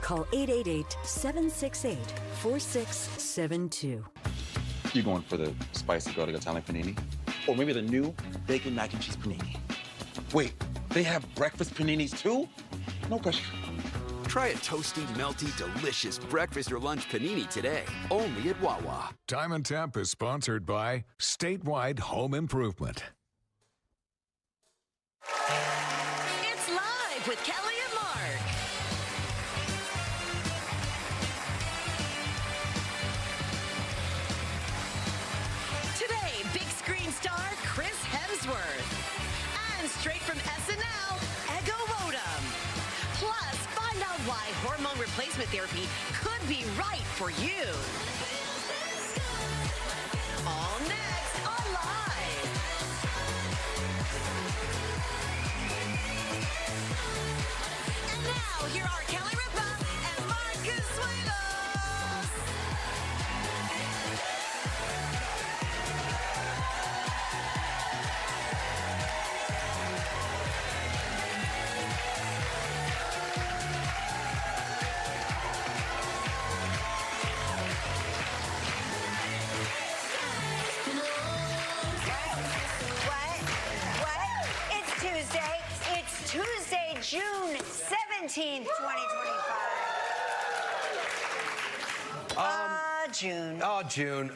Call 888-768-4672. You going for the spicy garlic Italian panini? Or maybe the new bacon mac and cheese panini? Wait, they have breakfast paninis too? No pressure. Try a toasty, melty, delicious breakfast or lunch panini today, only at Wawa. Time and Temp is sponsored by Statewide Home Improvement. It's Live with Kelly and Mark. Today, big screen star Chris Hemsworth. And straight from SNL, Ego Wodum. Plus, find out why hormone replacement therapy could be right for you. All next on Live. And now, here are Kelly Ripa and Marcus Suelos. What? It's Tuesday. It's Tuesday, June 17th, 2025. June. Oh, June.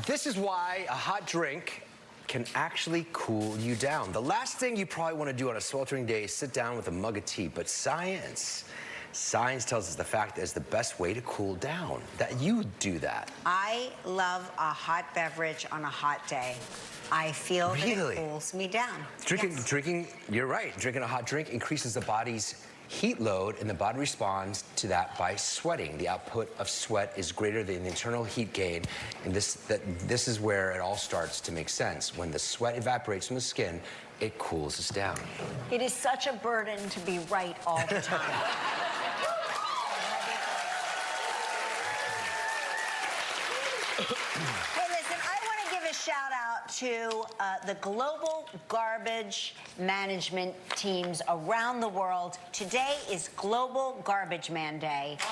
This is why a hot drink can actually cool you down. The last thing you probably want to do on a sweltering day is sit down with a mug of tea, but science tells us the fact is the best way to cool down, that you do that. I love a hot beverage on a hot day. I feel that it cools me down. Drinking, you're right. Drinking a hot drink increases the body's heat load, and the body responds to that by sweating. The output of sweat is greater than the internal heat gain, and this is where it all starts to make sense. When the sweat evaporates from the skin, it cools us down. It is such a burden to be right all the time. Hey, listen, I want to give a shout out to the global garbage management teams around the world. Today is Global Garbage Man Day. And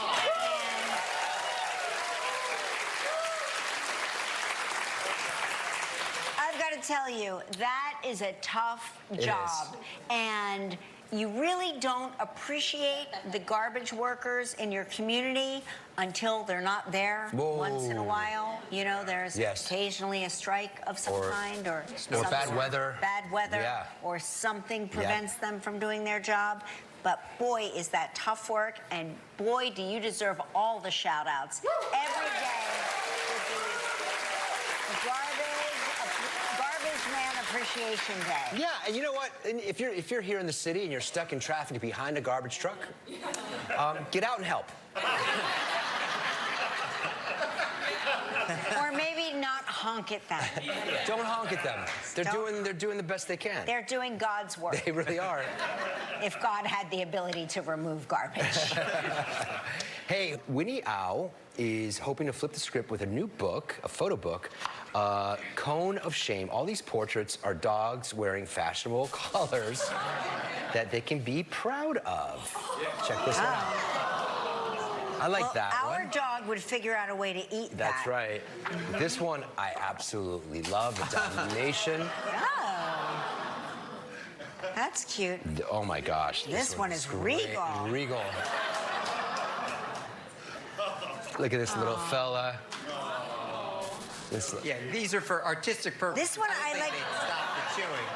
I've got to tell you, that is a tough job. And you really don't appreciate the garbage workers in your community until they're not there once in a while. You know, there's occasionally a strike of some kind or bad weather. Bad weather, or something prevents them from doing their job. But boy, is that tough work, and boy, do you deserve all the shout-outs. Every day would be Garbage Man Appreciation Day. Yeah, and you know what? If you're here in the city and you're stuck in traffic behind a garbage truck, get out and help. Or maybe not honk at them. Don't honk at them. They're doing the best they can. They're doing God's work. They really are. If God had the ability to remove garbage. Hey, Winnie Au is hoping to flip the script with a new book, a photo book, Cone of Shame. All these portraits are dogs wearing fashionable collars that they can be proud of. Check this out. I like that one. Our dog would figure out a way to eat that. That's right. This one I absolutely love, the Domination. Oh. That's cute. Oh my gosh. This one is regal. Regal. Look at this little fella. Yeah, these are for artistic purposes. This one I like. Stop the chewing.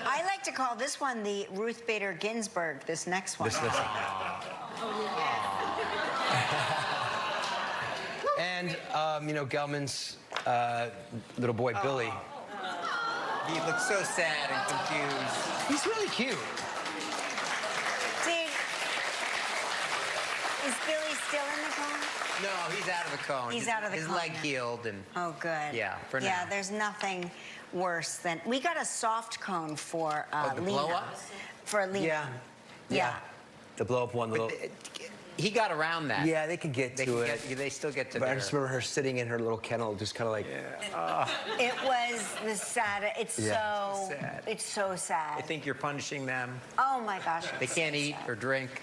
I like to call this one the Ruth Bader Ginsburg. This next one. And you know, Gelman's little boy Billy. He looks so sad and confused. He's really cute. See, is Billy still in the cone? No, he's out of the cone. He's out of the cone. cone. His leg healed and. Oh, good. Yeah, for now. Yeah, there's nothing worse than we got a soft cone for the Lena. blow-up? For Lena. Yeah. The blow up one little. he got around that. Yeah, they could get to it. They still get to But I their... just remember her sitting in her little kennel, just kind of like. It was the saddest. It's so sad. It's so sad. I think you're punishing them. Oh my gosh. They it's can't so eat sad. or drink.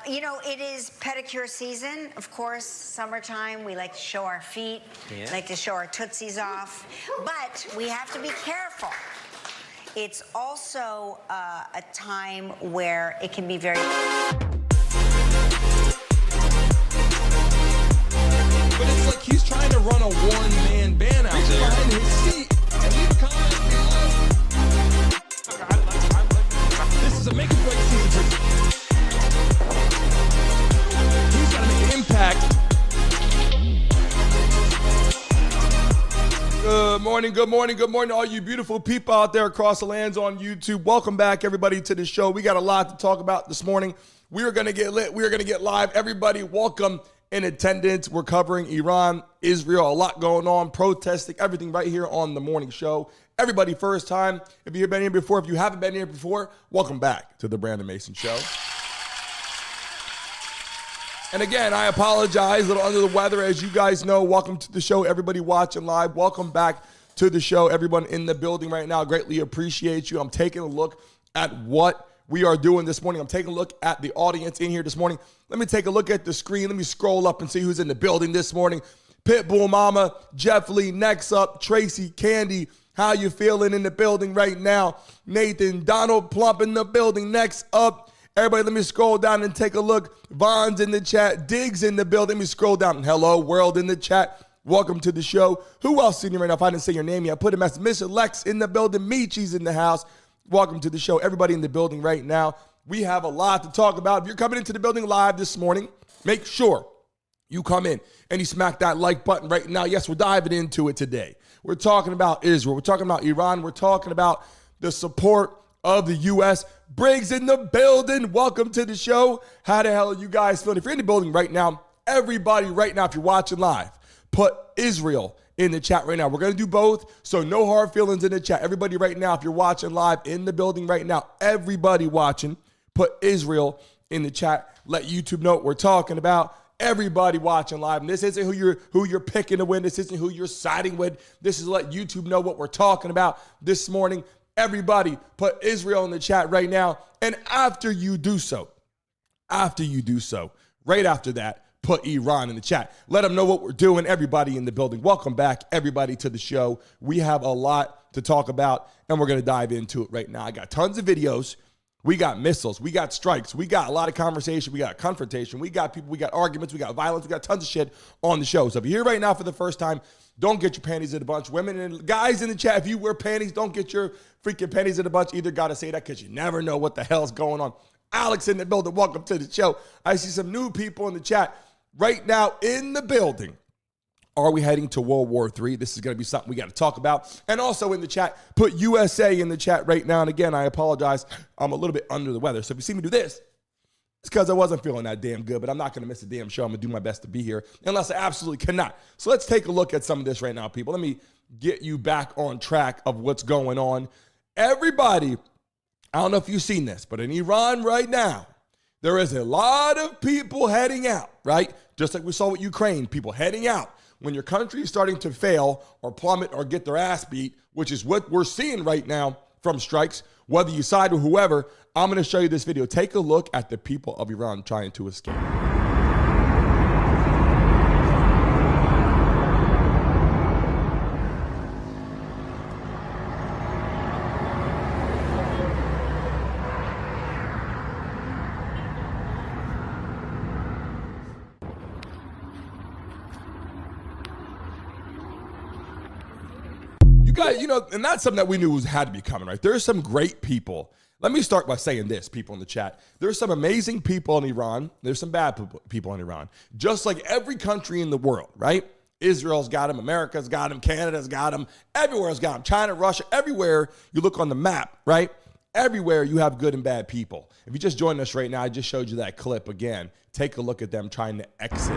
You know, it is pedicure season. Of course, summertime, we like to show our feet, like to show our tootsies off. But we have to be careful. It's also a time where it can be very... But it's like he's trying to run a one-man band out there behind his seat. And leave a comment below. This is a make or break season for... He's got to make an impact. Good morning, good morning, good morning to all you beautiful people out there across the lands on YouTube. Welcome back, everybody, to the show. We got a lot to talk about this morning. We are going to get lit. We are going to get live. Everybody, welcome in attendance. We're covering Iran, Israel, a lot going on, protesting, everything right here on the morning show. Everybody, first time. If you've been here before, if you haven't been here before, welcome back to the Brandon Mason Show. And again, I apologize, a little under the weather. As you guys know, welcome to the show, everybody watching live. Welcome back to the show, everyone in the building right now. Greatly appreciate you. I'm taking a look at what we are doing this morning. I'm taking a look at the audience in here this morning. Let me take a look at the screen. Let me scroll up and see who's in the building this morning. Pitbull Mama, Jeff Lee, next up, Tracy, Candy, how you feeling in the building right now? Nathan, Donald Plump in the building, next up. Everybody, let me scroll down and take a look. Vaughn's in the chat. Diggs in the building. Let me scroll down. Hello, world in the chat. Welcome to the show. Who else in here right now? If I didn't say your name yet, put a message. Mr. Lex in the building. Michi's in the house. Welcome to the show. Everybody in the building right now. We have a lot to talk about. If you're coming into the building live this morning, make sure you come in and you smack that like button right now. Yes, we're diving into it today. We're talking about Israel. We're talking about Iran. We're talking about the support of the U.S. Briggs in the building. Welcome to the show. How the hell are you guys feeling? If you're in the building right now, everybody right now, if you're watching live, put Israel in the chat right now. We're going to do both, so no hard feelings in the chat. Everybody right now, if you're watching live in the building right now, everybody watching, put Israel in the chat. Let YouTube know what we're talking about. Everybody watching live. And this isn't who you're picking to win. This isn't who you're siding with. This is to let YouTube know what we're talking about this morning. Everybody put Israel in the chat right now. And after you do so, right after that, put Iran in the chat. Let them know what we're doing. Everybody in the building. Welcome back, everybody, to the show. We have a lot to talk about, and we're going to dive into it right now. I got tons of videos. We got missiles. We got strikes. We got a lot of conversation. We got confrontation. We got people. We got arguments. We got violence. We got tons of shit on the show. So if you're here right now for the first time, don't get your panties in a bunch. Women and guys in the chat, if you wear panties, don't get your freaking panties in a bunch either. Got to say that because you never know what the hell's going on. Alex in the building, welcome to the show. I see some new people in the chat right now in the building. Are we heading to World War III? This is going to be something we got to talk about. And also in the chat, put USA in the chat right now. And again, I apologize. I'm a little bit under the weather. So if you see me do this, it's because I wasn't feeling that damn good, but I'm not going to miss a damn show. I'm going to do my best to be here unless I absolutely cannot. So let's take a look at some of this right now, people. Let me get you back on track of what's going on. Everybody, I don't know if you've seen this, but in Iran right now, there is a lot of people heading out, right? Just like we saw with Ukraine, people heading out. When your country is starting to fail or plummet or get their ass beat, which is what we're seeing right now from strikes, whether you side with whoever, I'm going to show you this video. Take a look at the people of Iran trying to escape. And that's something that we knew had to be coming, right? There's some great people. Let me start by saying this, people in the chat. There's some amazing people in Iran. There's some bad people in Iran. Just like every country in the world, right? Israel's got them. America's got them. Canada's got them. Everywhere's got them. China, Russia, everywhere you look on the map, right? Everywhere you have good and bad people. If you just joined us right now, I just showed you that clip again. Take a look at them trying to exit.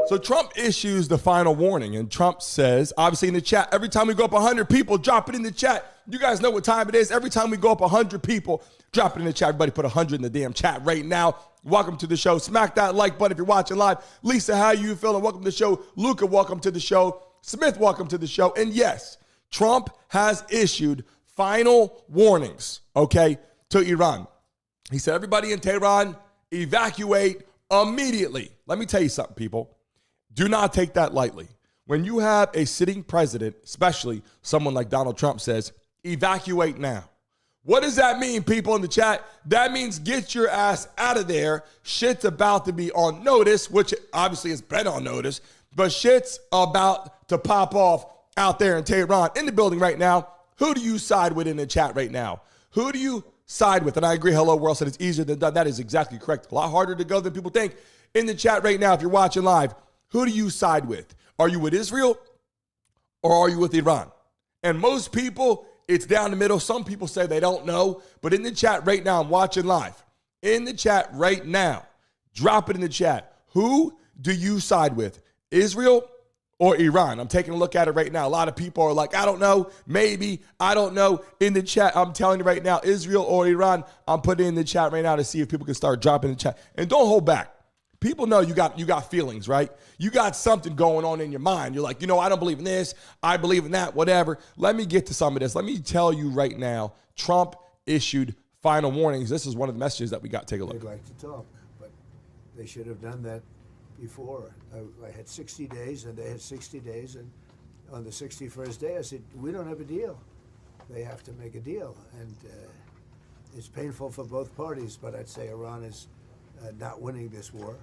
So Trump issues the final warning, and Trump says, obviously in the chat, every time we go up 100 people, drop it in the chat. You guys know what time it is. Every time we go up 100 people, drop it in the chat. Everybody put 100 in the damn chat right now. Welcome to the show. Smack that like button if you're watching live. Lisa, how you feeling? Welcome to the show. Luca, welcome to the show. Smith, welcome to the show. And yes, Trump has issued final warnings, okay, to Iran. He said, everybody in Tehran, evacuate immediately. Let me tell you something, people. Do not take that lightly. When you have a sitting president, especially someone like Donald Trump, says, evacuate now. What does that mean, people in the chat? That means get your ass out of there. Shit's about to be on notice, which obviously has been on notice, but shit's about to pop off out there in Tehran. In the building right now, who do you side with in the chat right now? Who do you side with? And I agree, Hello World said it's easier than done. That is exactly correct. A lot harder to go than people think. In the chat right now, if you're watching live, who do you side with? Are you with Israel or are you with Iran? And most people, it's down the middle. Some people say they don't know. But in the chat right now, I'm watching live. In the chat right now, drop it in the chat. Who do you side with? Israel or Iran? I'm taking a look at it right now. A lot of people are like, I don't know, maybe, I don't know. In the chat, I'm telling you right now, Israel or Iran. I'm putting it in the chat right now to see if people can start dropping in the chat. And don't hold back. People know you got feelings, right? You got something going on in your mind. You're like, I don't believe in this. I believe in that, whatever. Let me get to some of this. Let me tell you right now, Trump issued final warnings. This is one of the messages that we got. Take a look. They'd like to talk, but they should have done that before. I had 60 days, and they had 60 days, and on the 61st day, I said, we don't have a deal. They have to make a deal, and it's painful for both parties, but I'd say Iran is not winning this war.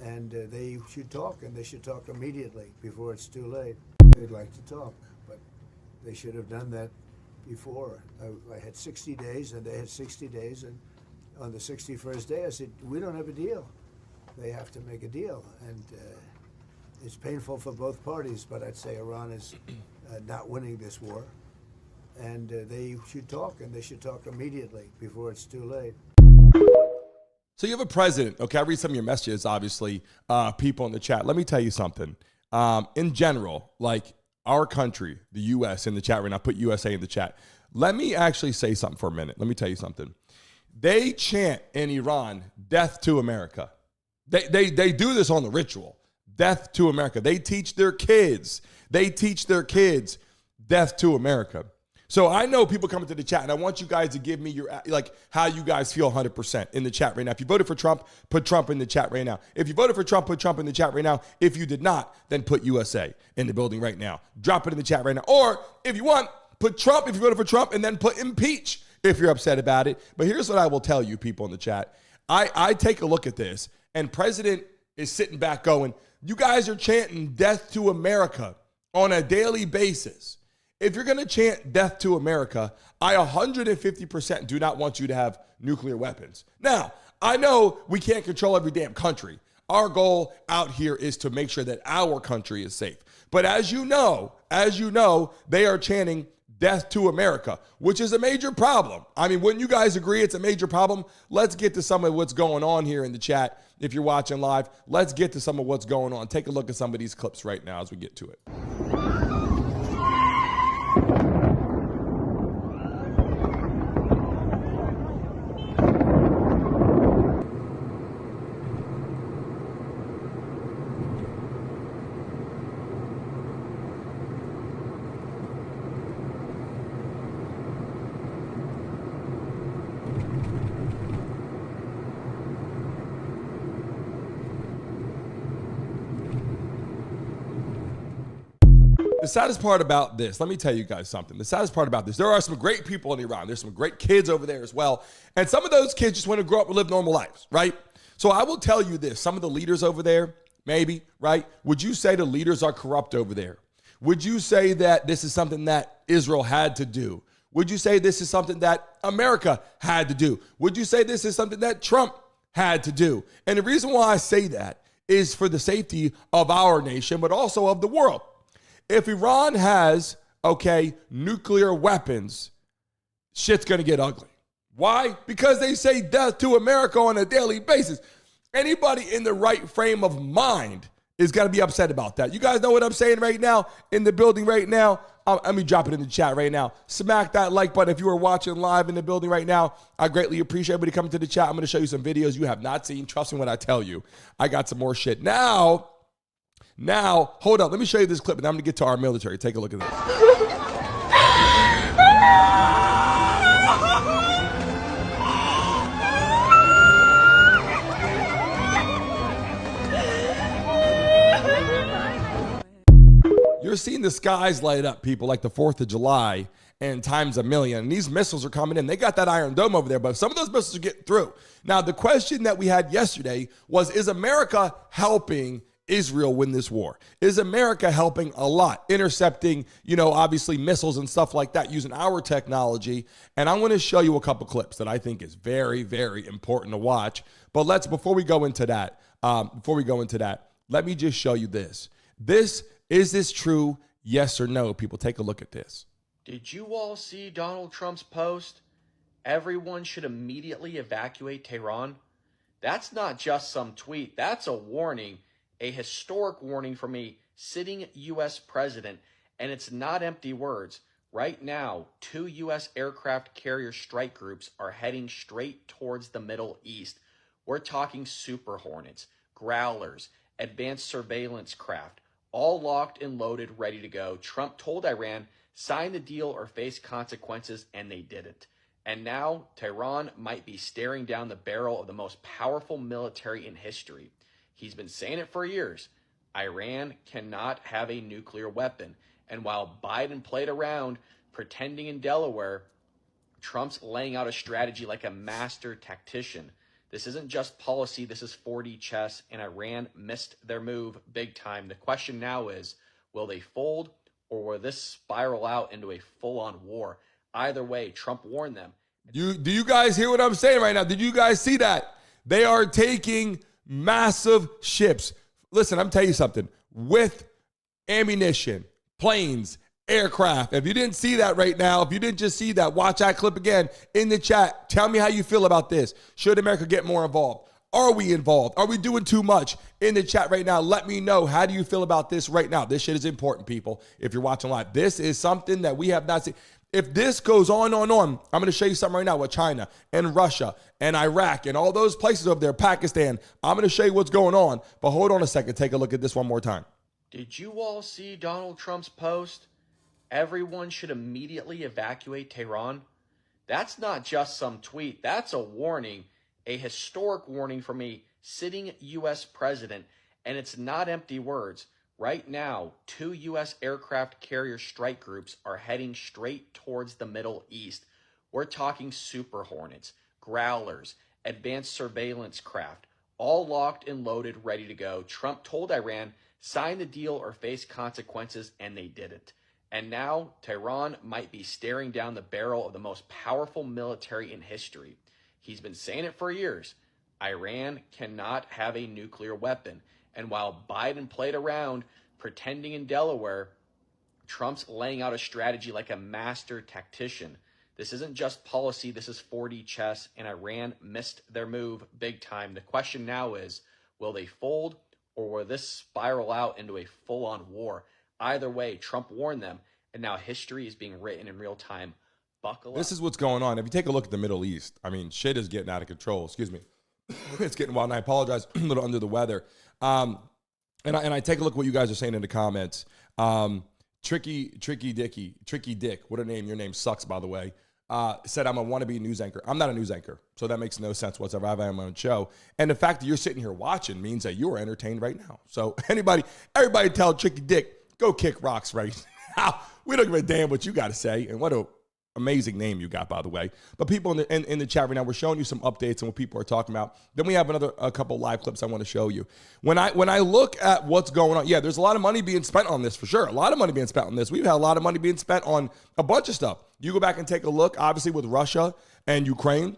And they should talk, and they should talk immediately before it's too late. They'd like to talk, but they should have done that before. I had 60 days, and they had 60 days, and on the 61st day, I said, we don't have a deal. They have to make a deal, and it's painful for both parties, but I'd say Iran is not winning this war. And they should talk, and they should talk immediately before it's too late. So you have a president, okay? I read some of your messages, obviously, people in the chat. Let me tell you something. In general, like our country, the U.S. in the chat right now, put USA in the chat. Let me actually say something for a minute. Let me tell you something. They chant in Iran, death to America. They do this on the ritual, death to America. They teach their kids, death to America. So I know people coming to the chat, and I want you guys to give me your, how you guys feel 100% in the chat right now. If you voted for Trump, put Trump in the chat right now. If you voted for Trump, put Trump in the chat right now. If you did not, then put USA in the building right now. Drop it in the chat right now. Or if you want, put Trump if you voted for Trump, and then put impeach if you're upset about it. But here's what I will tell you, people in the chat. I take a look at this, and President is sitting back going, you guys are chanting death to America on a daily basis. If you're going to chant death to America, I 150% do not want you to have nuclear weapons. Now, I know we can't control every damn country. Our goal out here is to make sure that our country is safe. But as you know, they are chanting death to America, which is a major problem. I mean, wouldn't you guys agree it's a major problem? Let's get to some of what's going on here in the chat. If you're watching live, let's get to some of what's going on. Take a look at some of these clips right now as we get to it. The saddest part about this, let me tell you guys something. The saddest part about this, there are some great people in Iran. There's some great kids over there as well. And some of those kids just want to grow up and live normal lives, right? So I will tell you this. Some of the leaders over there, maybe, right? Would you say the leaders are corrupt over there? Would you say that this is something that Israel had to do? Would you say this is something that America had to do? Would you say this is something that Trump had to do? And the reason why I say that is for the safety of our nation, but also of the world. If Iran has, nuclear weapons, shit's going to get ugly. Why? Because they say death to America on a daily basis. Anybody in the right frame of mind is going to be upset about that. You guys know what I'm saying right now in the building right now? Let me drop it in the chat right now. Smack that like button if you are watching live in the building right now. I greatly appreciate everybody coming to the chat. I'm going to show you some videos you have not seen. Trust me when I tell you. I got some more shit. Now, hold up. Let me show you this clip, and I'm going to get to our military. Take a look at this. You're seeing the skies light up, people, like the 4th of July and times a million. And these missiles are coming in. They got that Iron Dome over there, but some of those missiles are getting through. Now, the question that we had yesterday was, is America helping Israel win this war? Is America helping a lot, intercepting, obviously missiles and stuff like that using our technology? And I'm going to show you a couple clips that I think is very, very important to watch. But before we go into that, let me just show you this. Is this true? Yes or no? People, take a look at this. Did you all see Donald Trump's post? Everyone should immediately evacuate Tehran. That's not just some tweet. That's a warning, a historic warning from a sitting U.S. president. And it's not empty words. Right now, 2 U.S. aircraft carrier strike groups are heading straight towards the Middle East. We're talking Super Hornets, Growlers, advanced surveillance craft, all locked and loaded, ready to go. Trump told Iran, sign the deal or face consequences, and they didn't. And now, Tehran might be staring down the barrel of the most powerful military in history. He's been saying it for years. Iran cannot have a nuclear weapon. And while Biden played around, pretending in Delaware, Trump's laying out a strategy like a master tactician. This isn't just policy, this is 4D chess, and Iran missed their move big time. The question now is, will they fold, or will this spiral out into a full-on war? Either way, Trump warned them. Do you guys hear what I'm saying right now? Did you guys see that? They are taking massive ships. Listen, I'm telling you something. With ammunition, planes, aircraft. If you didn't see that right now, if you didn't just see that, watch that clip again in the chat. Tell me how you feel about this. Should America get more involved? Are we involved? Are we doing too much? In the chat right now, let me know. How do you feel about this right now? This shit is important, people. If you're watching live, this is something that we have not seen. If this goes on, I'm going to show you something right now with China and Russia and Iraq and all those places over there, Pakistan. I'm going to show you what's going on. But hold on a second. Take a look at this one more time. Did you all see Donald Trump's post? Everyone should immediately evacuate Tehran. That's not just some tweet. That's a warning, a historic warning from a sitting U.S. president. And it's not empty words. Right now, 2 U.S. aircraft carrier strike groups are heading straight towards the Middle East. We're talking Super Hornets, Growlers, advanced surveillance craft, all locked and loaded, ready to go. Trump told Iran, sign the deal or face consequences, and they didn't. And now, Tehran might be staring down the barrel of the most powerful military in history. He's been saying it for years. Iran cannot have a nuclear weapon. And while Biden played around, pretending in Delaware, Trump's laying out a strategy like a master tactician. This isn't just policy, this is 4D chess, and Iran missed their move big time. The question now is, will they fold, or will this spiral out into a full-on war? Either way, Trump warned them, and now history is being written in real time. Buckle up. This is what's going on. If you take a look at the Middle East, I mean, shit is getting out of control. Excuse me. It's getting wild, and I apologize. I'm a little under the weather. And I take a look at what you guys are saying in the comments. Tricky Dick, what a name. Your name sucks, by the way. Said I'm a wannabe news anchor. I'm not a news anchor, so that makes no sense whatsoever. I have my own show. And the fact that you're sitting here watching means that you are entertained right now. So everybody tell Tricky Dick, go kick rocks right now. We don't give a damn what you got to say. And what a amazing name you got, by the way. But people in the chat right now, we're showing you some updates and what people are talking about. Then we have a couple live clips I want to show you. When I look at what's going on, yeah, there's a lot of money being spent on this for sure. A lot of money being spent on this. We've had a lot of money being spent on a bunch of stuff. You go back and take a look, obviously, with Russia and Ukraine.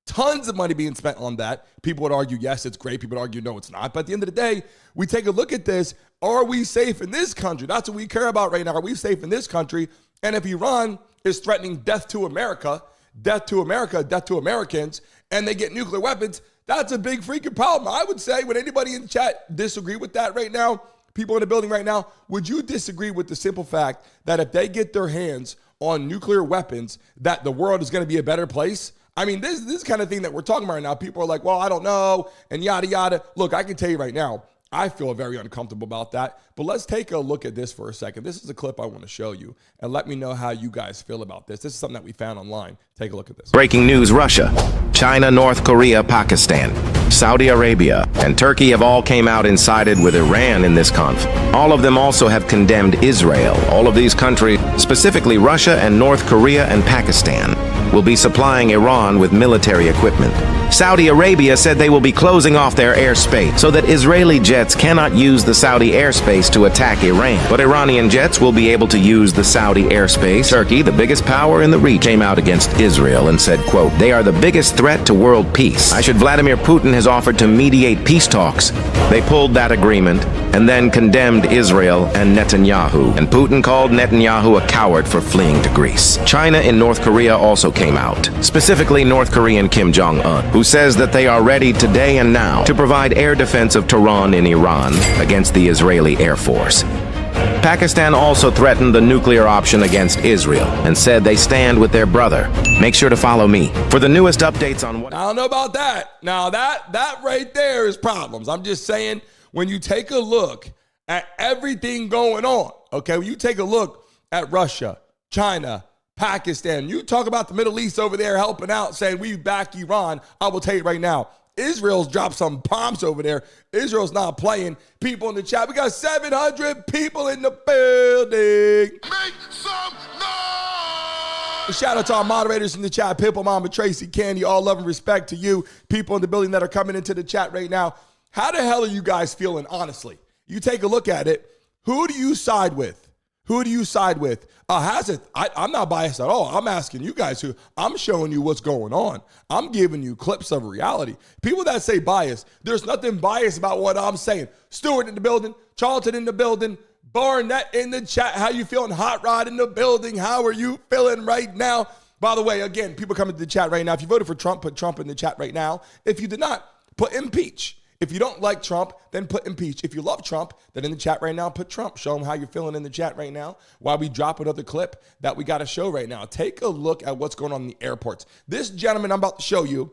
Tons of money being spent on that. People would argue, yes, it's great. People would argue, no, it's not. But at the end of the day, we take a look at this. Are we safe in this country? That's what we care about right now. Are we safe in this country? And if Iran is threatening death to America, death to Americans, and they get nuclear weapons, That's a big freaking problem. I would say, would anybody in the chat disagree with that right now? People in the building right now, would you disagree with the simple fact that if they get their hands on nuclear weapons, that the world is going to be a better place? I mean, this kind of thing that we're talking about right now, people are like, well, I don't know, and yada, yada. Look, I can tell you right now, I feel very uncomfortable about that. But let's take a look at this for a second. This is a clip I want to show you, and let me know how you guys feel about this. This is something that we found online. Take a look at this. Breaking news: Russia, China, North Korea, Pakistan, Saudi Arabia, and Turkey have all came out and sided with Iran in this conflict. All of them also have condemned Israel. All of these countries, specifically Russia and North Korea and Pakistan, will be supplying Iran with military equipment. Saudi Arabia said they will be closing off their airspace so that Israeli jets cannot use the Saudi airspace to attack Iran. But Iranian jets will be able to use the Saudi airspace. Turkey, the biggest power in the region, came out against Israel and said, quote, "They are the biggest threat to world peace. Vladimir Putin has offered to mediate peace talks. They pulled that agreement and then condemned Israel and Netanyahu. And Putin called Netanyahu a coward for fleeing to Greece." China and North Korea also came out, specifically North Korean Kim Jong-un, who says that they are ready today and now to provide air defense of Tehran in Iran against the Israeli Air Force. Pakistan also threatened the nuclear option against Israel and said they stand with their brother. Make sure to follow me for the newest updates on what... I don't know about that. Now, that right there is problems. I'm just saying, when you take a look at everything going on, okay, when you take a look at Russia, China, Pakistan, you talk about the Middle East over there helping out, saying we back Iran, I will tell you right now, Israel's dropped some bombs over there. Israel's not playing. People in the chat, we got 700 people in the building. Make some noise! Shout out to our moderators in the chat, Pimple Mama, Tracy, Candy, all love and respect to you. People in the building that are coming into the chat right now. How the hell are you guys feeling, honestly? You take a look at it. Who do you side with? Who do you side with? I'm not biased at all. I'm asking you guys who. I'm showing you what's going on. I'm giving you clips of reality. People that say bias, there's nothing biased about what I'm saying. Stewart in the building, Charlton in the building, Barnett in the chat. How you feeling? Hot Rod in the building. How are you feeling right now? By the way, again, people coming to the chat right now. If you voted for Trump, put Trump in the chat right now. If you did not, put impeach. If you don't like Trump, then put impeach. If you love Trump, then in the chat right now, put Trump. Show them how you're feeling in the chat right now while we drop another clip that we got to show right now. Take a look at what's going on in the airports. This gentleman I'm about to show you,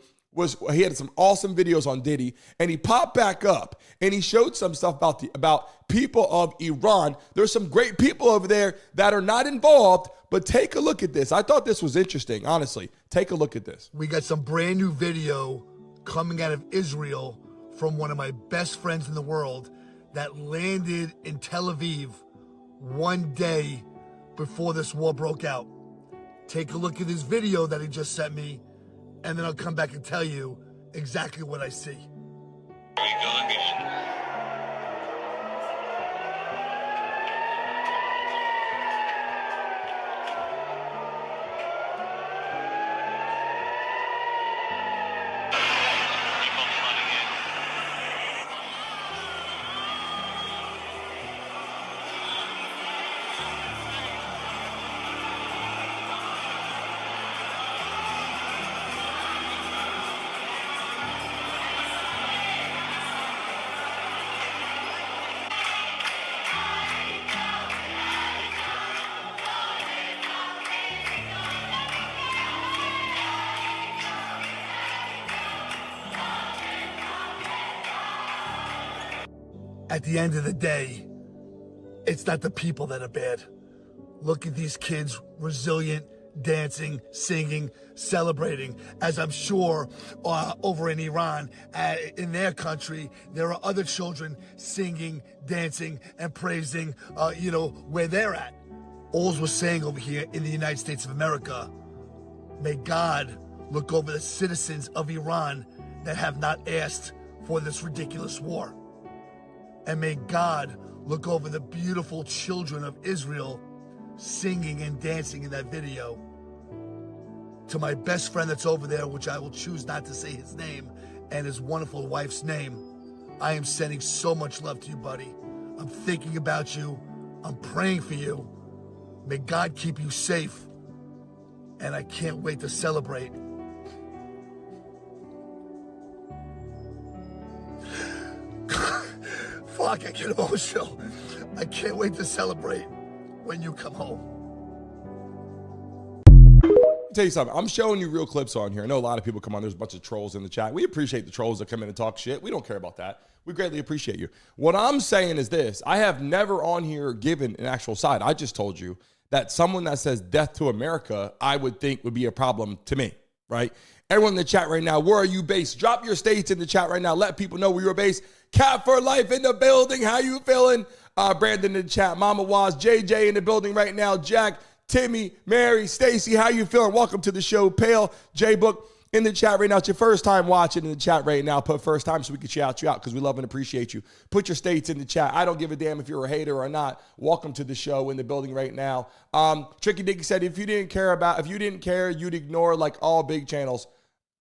he had some awesome videos on Diddy, and he popped back up, and he showed some stuff about people of Iran. There's some great people over there that are not involved, but take a look at this. I thought this was interesting, honestly. Take a look at this. We got some brand new video coming out of Israel from one of my best friends in the world that landed in Tel Aviv one day before this war broke out. Take a look at this video that he just sent me, and then I'll come back and tell you exactly what I see. At the end of the day, it's not the people that are bad. Look at these kids, resilient, dancing, singing, celebrating. As I'm sure over in Iran, in their country, there are other children singing, dancing, and praising, where they're at. All's we're saying over here in the United States of America, may God look over the citizens of Iran that have not asked for this ridiculous war. And may God look over the beautiful children of Israel singing and dancing in that video. To my best friend that's over there, which I will choose not to say his name, and his wonderful wife's name, I am sending so much love to you, buddy. I'm thinking about you. I'm praying for you. May God keep you safe. And I can't wait to celebrate. I get emotional. I can't wait to celebrate when you come home. Tell you something. I'm showing you real clips on here. I know a lot of people come on. There's a bunch of trolls in the chat. We appreciate the trolls that come in and talk shit. We don't care about that. We greatly appreciate you. What I'm saying is this. I have never on here given an actual side. I just told you that someone that says death to America, I would think would be a problem to me, right? Everyone in the chat right now, where are you based? Drop your states in the chat right now. Let people know where you're based. Cap for life in the building. How you feeling? Brandon in the chat. Mama Waz, JJ in the building right now. Jack, Timmy, Mary, Stacy, how you feeling? Welcome to the show. Pale, J-Book in the chat right now. It's your first time watching in the chat right now. Put first time so we can shout you out because we love and appreciate you. Put your states in the chat. I don't give a damn if you're a hater or not. Welcome to the show in the building right now. Tricky Dicky said, if you didn't care, you'd ignore like all big channels.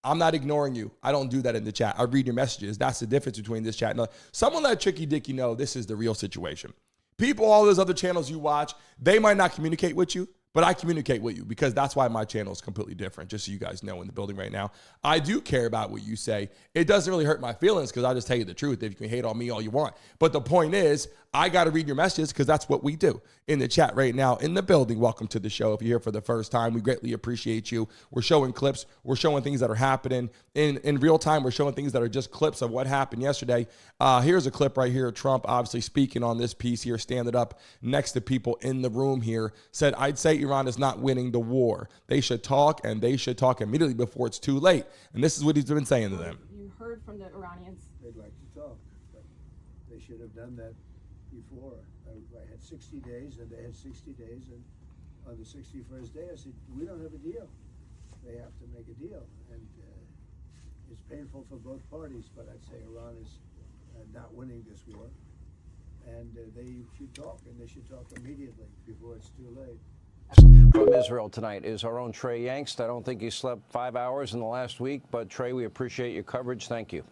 I'm not ignoring you. I don't do that in the chat. I read your messages. That's the difference between this chat and someone let Tricky Dicky know this is the real situation. People, all those other channels you watch, they might not communicate with you, but I communicate with you because that's why my channel is completely different, just so you guys know in the building right now. I do care about what you say. It doesn't really hurt my feelings because I just tell you the truth. If you can hate on me all you want. But the point is, I got to read your messages because that's what we do in the chat right now in the building. Welcome to the show. If you're here for the first time, we greatly appreciate you. We're showing clips. We're showing things that are happening in real time. We're showing things that are just clips of what happened yesterday. Here's a clip right here. Trump obviously speaking on this piece here, standing up next to people in the room here, said, I'd say Iran is not winning the war. They should talk, and they should talk immediately before it's too late. And this is what he's been saying to them. You heard from the Iranians. They'd like to talk, but they should have done that before. I had 60 days, and they had 60 days, and on the 61st day, I said, we don't have a deal. They have to make a deal, and it's painful for both parties, but I'd say Iran is not winning this war, and they should talk, and they should talk immediately before it's too late. From Israel tonight is our own Trey Yangst. I don't think he slept 5 hours in the last week, but Trey, we appreciate your coverage. Thank you.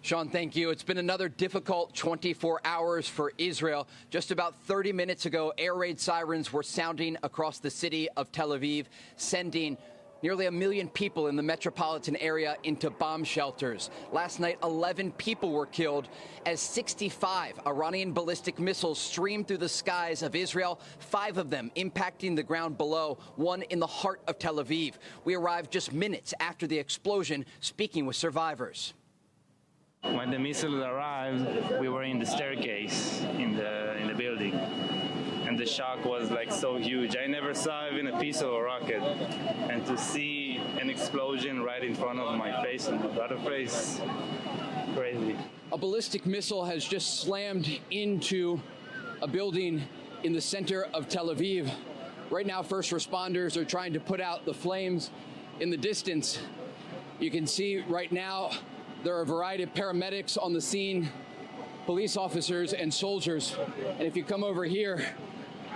Sean, thank you. It's been another difficult 24 hours for Israel. Just about 30 minutes ago, air raid sirens were sounding across the city of Tel Aviv, sending nearly 1 million people in the metropolitan area into bomb shelters. Last night, 11 people were killed as 65 Iranian ballistic missiles streamed through the skies of Israel, 5 of them impacting the ground below, 1 in the heart of Tel Aviv. We arrived just minutes after the explosion, speaking with survivors. When the missiles arrived, we were in the staircase in the building, and the shock was like so huge. I never saw even a piece of a rocket, and to see an explosion right in front of my face and my brother's face, crazy. A ballistic missile has just slammed into a building in the center of Tel Aviv. Right now, first responders are trying to put out the flames in the distance. You can see right now there are a variety of paramedics on the scene, police officers and soldiers. And if you come over here,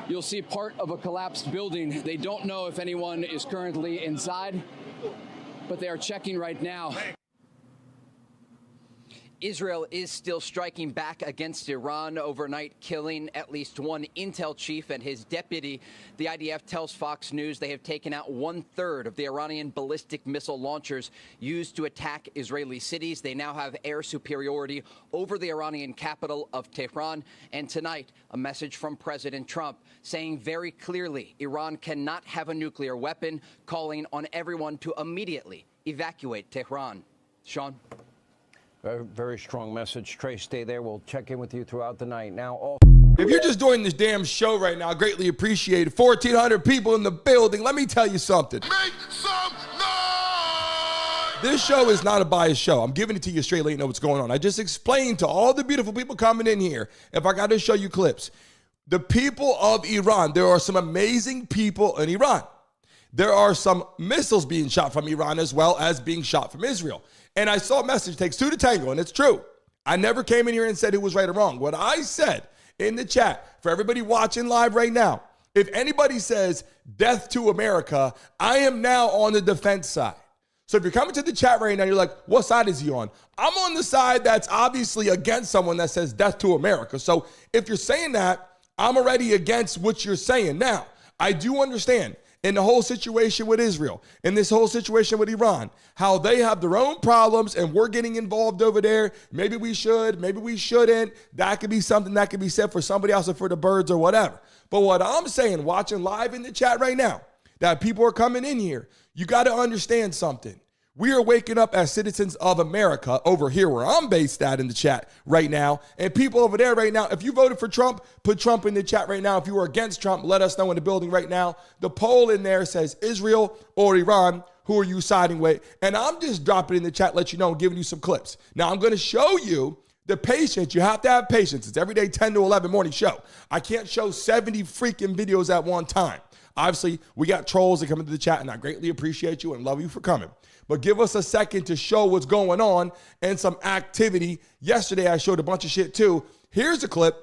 you'll see part of a collapsed building. They don't know if anyone is currently inside, but they are checking right now. Israel is still striking back against Iran overnight, killing at least 1 intel chief and his deputy. The IDF tells Fox News they have taken out 1/3 of the Iranian ballistic missile launchers used to attack Israeli cities. They now have air superiority over the Iranian capital of Tehran. And tonight, a message from President Trump saying very clearly Iran cannot have a nuclear weapon, calling on everyone to immediately evacuate Tehran. Sean? Very, very strong message. Trey, stay there. We'll check in with you throughout the night. Now, if you're just doing this damn show right now, I greatly appreciate it. 1,400 people in the building. Let me tell you something. Make some noise! This show is not a biased show. I'm giving it to you straight, let you know what's going on. I just explained to all the beautiful people coming in here, if I got to show you clips, the people of Iran, there are some amazing people in Iran. There are some missiles being shot from Iran as well as being shot from Israel. And I saw a message, takes 2 to tango, and it's true. I never came in here and said who was right or wrong. What I said in the chat, for everybody watching live right now, if anybody says death to America, I am now on the defense side. So if you're coming to the chat right now, you're like, what side is he on? I'm on the side that's obviously against someone that says death to America. So if you're saying that, I'm already against what you're saying. Now, I do understand. in the whole situation with Israel, in this whole situation with Iran, how they have their own problems and we're getting involved over there. Maybe we should, maybe we shouldn't. That could be something that could be said for somebody else or for the birds or whatever. But what I'm saying, watching live in the chat right now, that people are coming in here, you got to understand something. We are waking up as citizens of America over here where I'm based at in the chat right now. And people over there right now, if you voted for Trump, put Trump in the chat right now. If you were against Trump, let us know in the building right now. The poll in there says Israel or Iran. Who are you siding with? And I'm just dropping in the chat, let you know, giving you some clips. Now, I'm going to show you the patience. You have to have patience. It's every day 10 to 11 morning show. I can't show 70 freaking videos at one time. Obviously, we got trolls that come into the chat, and I greatly appreciate you and love you for coming. But give us a second to show what's going on and some activity. Yesterday, I showed a bunch of shit too. Here's a clip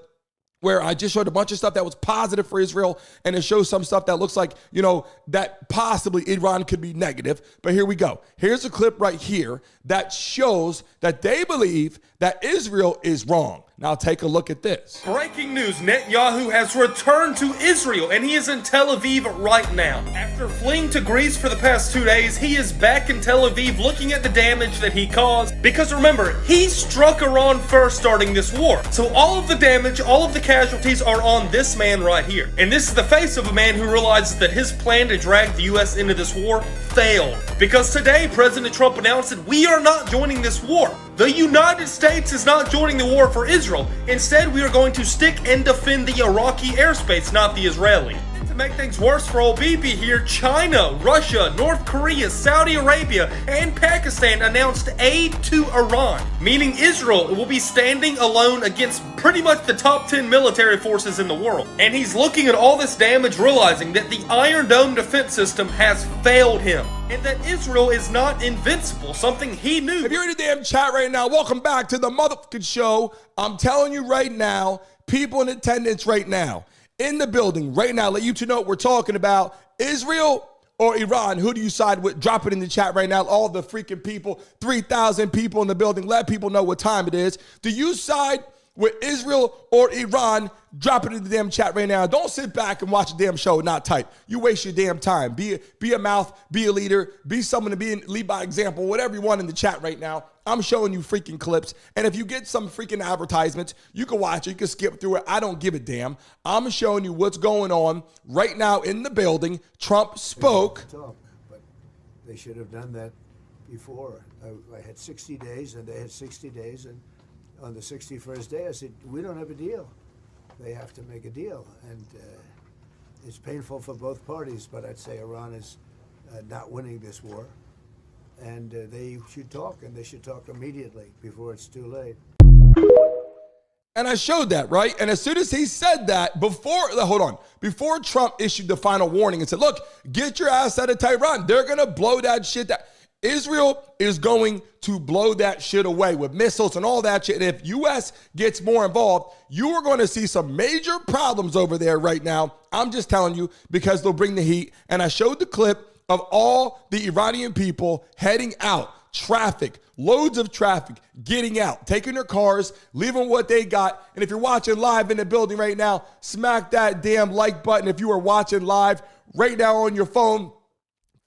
where I just showed a bunch of stuff that was positive for Israel, and it shows some stuff that looks like, you know, that possibly Iran could be negative. But here we go. Here's a clip right here that shows that they believe that Israel is wrong. Now take a look at this. Breaking news, Netanyahu has returned to Israel and he is in Tel Aviv right now. After fleeing to Greece for the past 2 days, he is back in Tel Aviv looking at the damage that he caused. Because remember, he struck Iran first starting this war. So all of the damage, all of the casualties are on this man right here. And this is the face of a man who realizes that his plan to drag the US into this war failed. Because today, President Trump announced that we are not joining this war. The United States is not joining the war for Israel. Instead, we are going to stick and defend the Iraqi airspace, not the Israeli. To make things worse for old BB here, China, Russia, North Korea, Saudi Arabia, and Pakistan announced aid to Iran, meaning Israel will be standing alone against pretty much the top 10 military forces in the world. And he's looking at all this damage, realizing that the Iron Dome defense system has failed him, and that Israel is not invincible, something he knew. If you're in the damn chat right now, welcome back to the motherfucking show. I'm telling you right now, people in attendance right now, in the building right now, let you two know what we're talking about. Israel or Iran, who do you side with? Drop it in the chat right now. All the freaking people, 3,000 people in the building. Let people know what time it is. Do you side with Israel or Iran? Drop it in the damn chat right now. Don't sit back and watch a damn show and not type. You waste your damn time. Be a mouth, be a leader, be someone to lead by example, whatever you want in the chat right now. I'm showing you freaking clips. And if you get some freaking advertisements, you can watch it. You can skip through it. I don't give a damn. I'm showing you what's going on right now in the building. Trump spoke. But they should have done that before. I had 60 days, and they had 60 days. And on the 61st day, I said, we don't have a deal. They have to make a deal. And it's painful for both parties, but I'd say Iran is not winning this war. And they should talk, and they should talk immediately before it's too late. And I showed that, right? And as soon as he said that, before Trump issued the final warning and said, look, get your ass out of Tehran. They're going to blow that shit down. Israel is going to blow that shit away with missiles and all that shit. And if U.S. gets more involved, you are going to see some major problems over there right now. I'm just telling you, because they'll bring the heat. And I showed the clip of all the Iranian people heading out, traffic, loads of traffic, getting out, taking their cars, leaving what they got. And if you're watching live in the building right now, smack that damn like button. If you are watching live right now on your phone,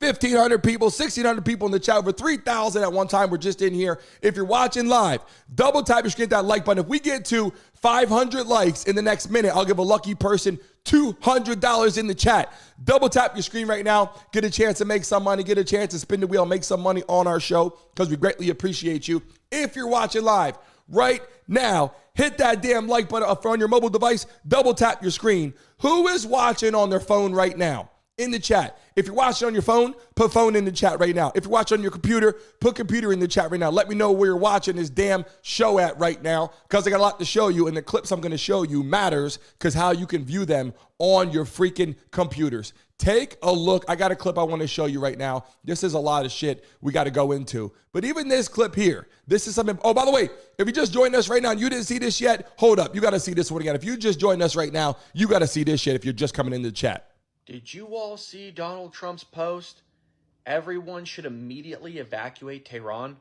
1,500 people, 1,600 people in the chat, over 3,000 at one time were just in here. If you're watching live, double tap your screen, that like button. If we get to 500 likes in the next minute, I'll give a lucky person $200 in the chat. Double tap your screen right now. Get a chance to make some money. Get a chance to spin the wheel, make some money on our show, because we greatly appreciate you. If you're watching live right now, hit that damn like button on your mobile device. Double tap your screen. Who is watching on their phone right now? In the chat. If you're watching on your phone, put phone in the chat right now. If you're watching on your computer, put computer in the chat right now. Let me know where you're watching this damn show at right now, because I got a lot to show you, and the clips I'm going to show you matters because how you can view them on your freaking computers. Take a look. I got a clip I want to show you right now. This is a lot of shit we got to go into. But even this clip here, this is something. Oh, by the way, if you just joined us right now and you didn't see this yet, hold up. You got to see this one again. If you just joined us right now, you got to see this shit if you're just coming into the chat. Did you all see Donald Trump's post? Everyone should immediately evacuate Tehran.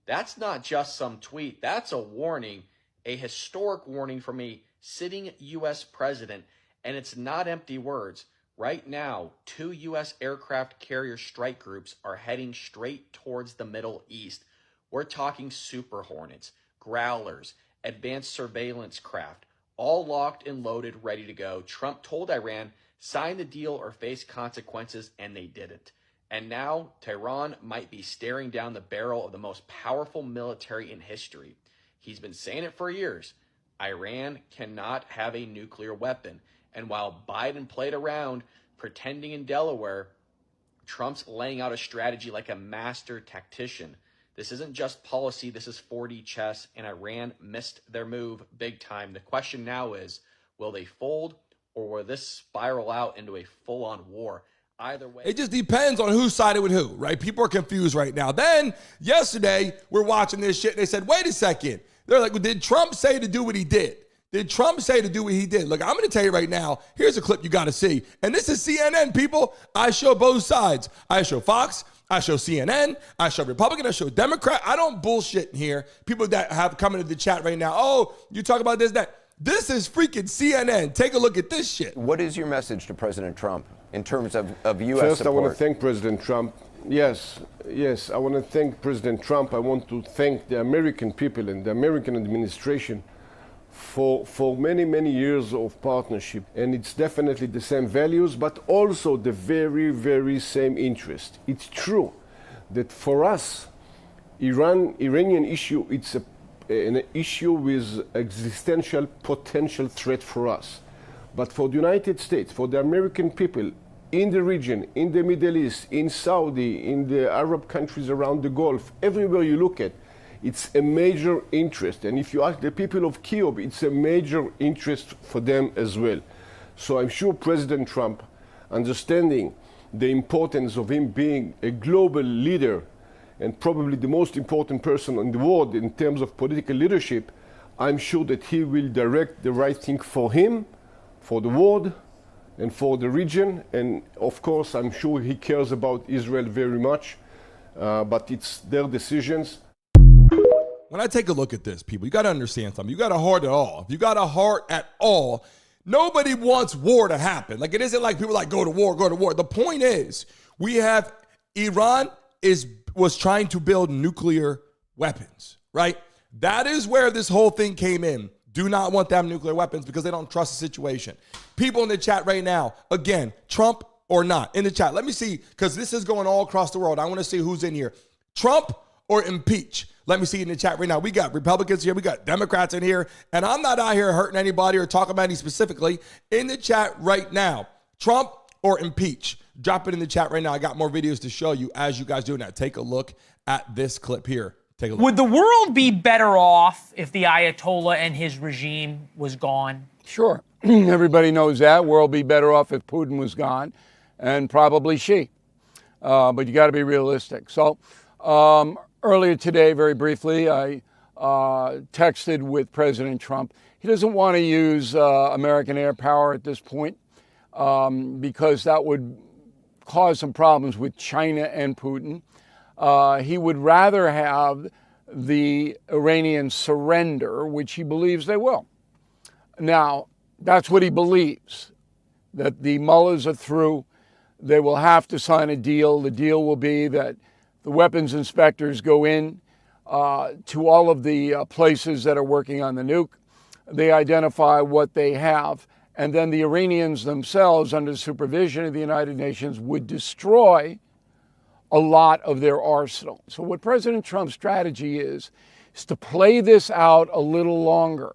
That's not just some tweet. That's a warning, a historic warning from a sitting U.S. president. And it's not empty words. Right now, 2 U.S. aircraft carrier strike groups are heading straight towards the Middle East. We're talking Super Hornets, Growlers, advanced surveillance craft, all locked and loaded, ready to go. Trump told Iran, sign the deal or face consequences, and they didn't. And now, Tehran might be staring down the barrel of the most powerful military in history. He's been saying it for years. Iran cannot have a nuclear weapon. And while Biden played around, pretending in Delaware, Trump's laying out a strategy like a master tactician. This isn't just policy, this is 4D chess, and Iran missed their move big time. The question now is, will they fold, or will this spiral out into a full-on war? Either way. It just depends on who sided with who, right? People are confused right now. Then, yesterday, we're watching this shit, and they said, wait a second. They're like, well, did Trump say to do what he did? Did Trump say to do what he did? Look, I'm going to tell you right now, here's a clip you got to see. And this is CNN, people. I show both sides. I show Fox. I show CNN. I show Republican. I show Democrat. I don't bullshit in here. People that have come into the chat right now, oh, you talk about this, that. This is freaking CNN. Take a look at this shit. What is your message to President Trump in terms of U.S. First, support? I want to thank President Trump. Yes, I want to thank President Trump. I want to thank the American people and the American administration for many, many years of partnership. And it's definitely the same values, but also the very, very same interest. It's true that for us, Iranian issue, it's an issue with existential potential threat for us. But for the United States, for the American people in the region, in the Middle East, in Saudi, in the Arab countries around the Gulf, everywhere you look at, it's a major interest. And if you ask the people of Kyiv, it's a major interest for them as well. So I'm sure President Trump, understanding the importance of him being a global leader and probably the most important person in the world in terms of political leadership, I'm sure that he will direct the right thing for him, for the world, and for the region. And of course, I'm sure he cares about Israel very much, but it's their decisions. When I take a look at this, people, you got to understand something. You got a heart at all. If you got a heart at all, nobody wants war to happen. Like, it isn't like people like go to war, go to war. The point is, we have Iran was trying to build nuclear weapons, right? That is where this whole thing came in. Do not want them nuclear weapons because they don't trust the situation. People in the chat right now, again, Trump or not, in the chat. Let me see, because this is going all across the world. I want to see who's in here. Trump or impeach? Let me see in the chat right now. We got Republicans here. We got Democrats in here. And I'm not out here hurting anybody or talking about any specifically. In the chat right now, Trump or impeach? Drop it in the chat right now. I got more videos to show you as you guys do that. Take a look at this clip here. Take a look. Would the world be better off if the Ayatollah and his regime was gone? Sure. Everybody knows that. World be better off if Putin was gone, and probably Xi. But you got to be realistic. So earlier today, very briefly, I texted with President Trump. He doesn't want to use American air power at this point because that would cause some problems with China and Putin. He would rather have the Iranians surrender, which he believes they will. Now, that's what he believes, that the mullahs are through. They will have to sign a deal. The deal will be that the weapons inspectors go in to all of the places that are working on the nuke. They identify what they have. And then the Iranians themselves, under the supervision of the United Nations, would destroy a lot of their arsenal. So what President Trump's strategy is to play this out a little longer,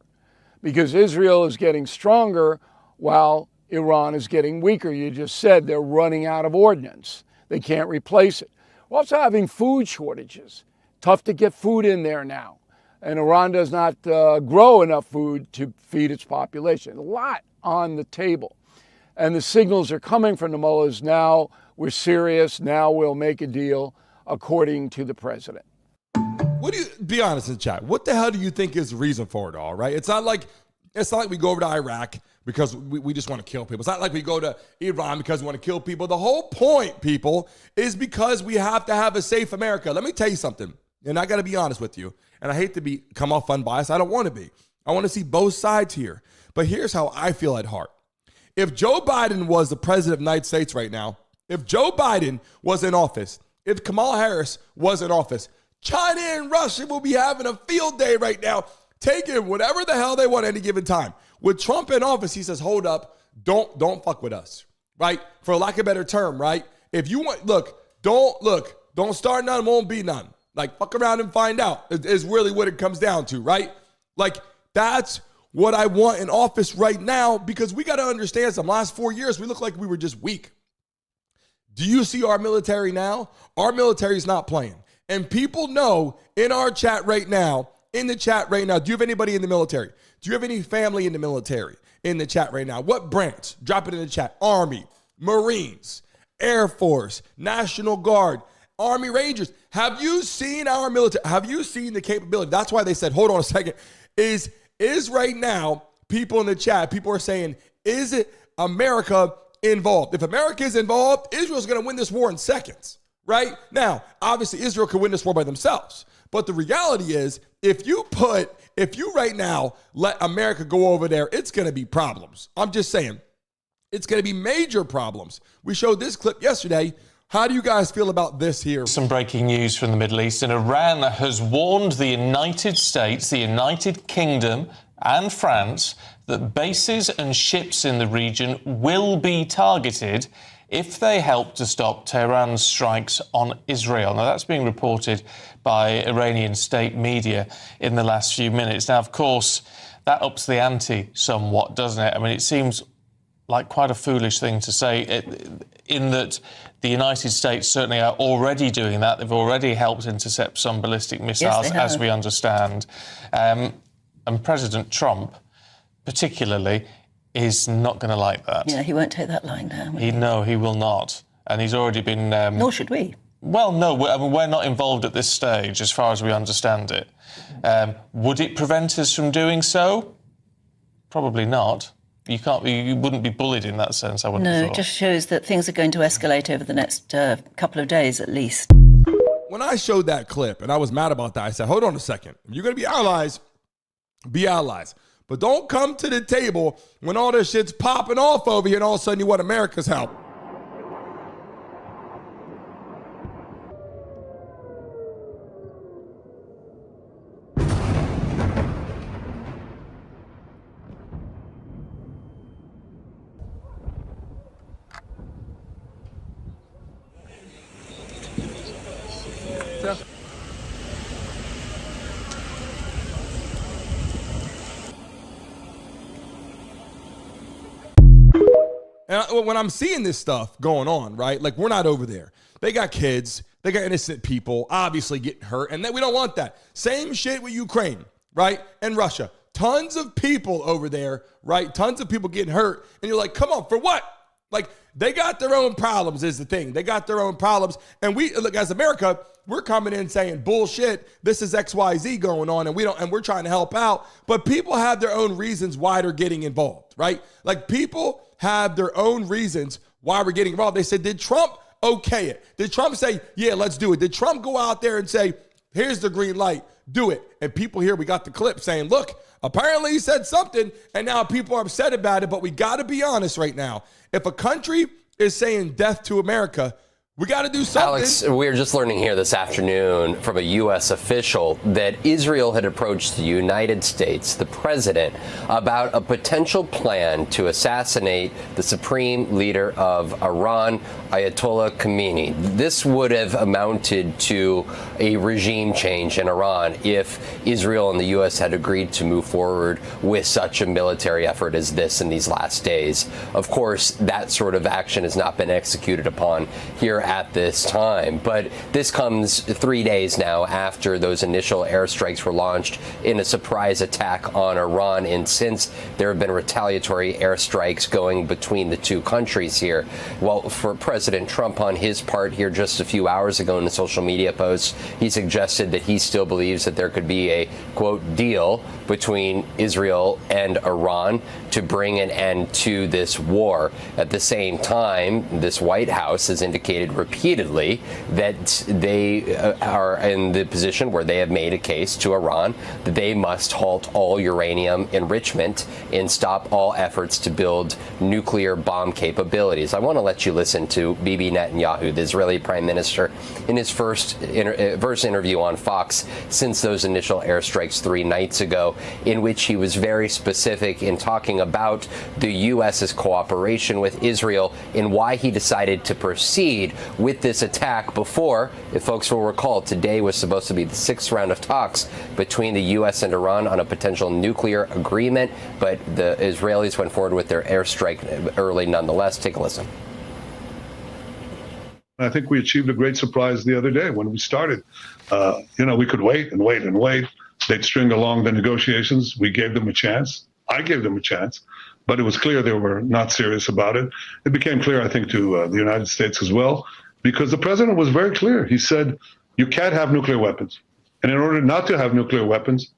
because Israel is getting stronger while Iran is getting weaker. You just said they're running out of ordnance. They can't replace it. We're also having food shortages. Tough to get food in there now. And Iran does not grow enough food to feed its population. A lot on the table. And the signals are coming from the mullahs now. We're serious. Now we'll make a deal, according to the president. What do you, be honest in the chat, what the hell do you think is the reason for it all, right? It's not like we go over to Iraq because we just want to kill people. It's not like we go to Iran because we want to kill people. The whole point, people, is because we have to have a safe America. Let me tell you something, and I got to be honest with you, and I hate to come off unbiased. I don't want to be. I want to see both sides here. But here's how I feel at heart. If Joe Biden was the president of the United States right now, if Joe Biden was in office, if Kamala Harris was in office, China and Russia will be having a field day right now, taking whatever the hell they want at any given time. With Trump in office, he says, hold up, don't fuck with us, right? For lack of a better term, right? If you want, don't start none, won't be none. Like, fuck around and find out is really what it comes down to, right? Like, that's what I want in office right now, because we got to understand some last 4 years, we look like we were just weak. Do you see our military now? Our military is not playing. And people know in our chat right now, in the chat right now, do you have anybody in the military? Do you have any family in the military in the chat right now? What branch? Drop it in the chat. Army, Marines, Air Force, National Guard, Army Rangers. Have you seen our military? Have you seen the capability? That's why they said, hold on a second. Is right now, people in the chat, people are saying, is it America involved? If America is involved, Israel's going to win this war in seconds, right? Now, obviously, Israel could win this war by themselves. But the reality is, if you right now let America go over there, it's going to be problems. I'm just saying, it's going to be major problems. We showed this clip yesterday. How do you guys feel about this here? Some breaking news from the Middle East. And Iran has warned the United States, the United Kingdom and France that bases and ships in the region will be targeted if they help to stop Tehran's strikes on Israel. Now, that's being reported by Iranian state media in the last few minutes. Now, of course, that ups the ante somewhat, doesn't it? I mean, it seems like quite a foolish thing to say, in that the United States certainly are already doing that. They've already helped intercept some ballistic missiles, as we understand. And President Trump, particularly, is not going to like that. Yeah, he won't take that lying down. No, he will not. And he's already been... Nor should we. Well, no, we're not involved at this stage, as far as we understand it. Would it prevent us from doing so? Probably not. You wouldn't be bullied in that sense, I wouldn't have thought. No, it just shows that things are going to escalate over the next couple of days at least. When I showed that clip, and I was mad about that, I said, hold on a second. If you're going to be allies, be allies. But don't come to the table when all this shit's popping off over here and all of a sudden you want America's help. And when I'm seeing this stuff going on, right, like we're not over there. They got kids. They got innocent people obviously getting hurt. And then we don't want that. Same shit with Ukraine, right, and Russia. Tons of people over there, right, tons of people getting hurt. And you're like, come on, for what? Like, they got their own problems is the thing. They got their own problems. And we, look, as America, we're coming in saying, bullshit, this is XYZ going on, and we're trying to help out. But people have their own reasons why they're getting involved, right? Like, people have their own reasons why we're getting involved. They said, did Trump okay it? Did Trump say, yeah, let's do it? Did Trump go out there and say, here's the green light, do it? And people here, we got the clip saying, look, apparently he said something, and now people are upset about it, but we got to be honest right now. If a country is saying death to America, we got to do something. Alex, we're just learning here this afternoon from a U.S. official that Israel had approached the United States, the president, about a potential plan to assassinate the supreme leader of Iran, Ayatollah Khamenei. This would have amounted to a regime change in Iran if Israel and the U.S. had agreed to move forward with such a military effort as this in these last days. Of course, that sort of action has not been executed upon here at this time. But this comes 3 days now after those initial airstrikes were launched in a surprise attack on Iran. And since there have been retaliatory airstrikes going between the two countries here, well, for President Trump on his part here just a few hours ago in a social media post, he suggested that he still believes that there could be a, quote, deal between Israel and Iran to bring an end to this war. At the same time, this White House has indicated stated repeatedly that they are in the position where they have made a case to Iran that they must halt all uranium enrichment and stop all efforts to build nuclear bomb capabilities. I want to let you listen to Bibi Netanyahu, the Israeli prime minister, in his first interview on Fox since those initial airstrikes 3 nights ago, in which he was very specific in talking about the U.S.'s cooperation with Israel and why he decided to proceed with this attack before, if folks will recall, today was supposed to be the 6th round of talks between the U.S. and Iran on a potential nuclear agreement, but the Israelis went forward with their airstrike early nonetheless. Take a listen. I think we achieved a great surprise the other day when we started. We could wait and wait and wait. They'd string along the negotiations. We gave them a chance. I gave them a chance, but it was clear they were not serious about it. It became clear, I think, to the United States as well, because the president was very clear. He said, you can't have nuclear weapons. And in order not to have nuclear weapons,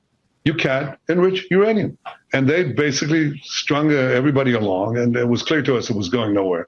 you can't enrich uranium. And they basically strung everybody along, and it was clear to us it was going nowhere.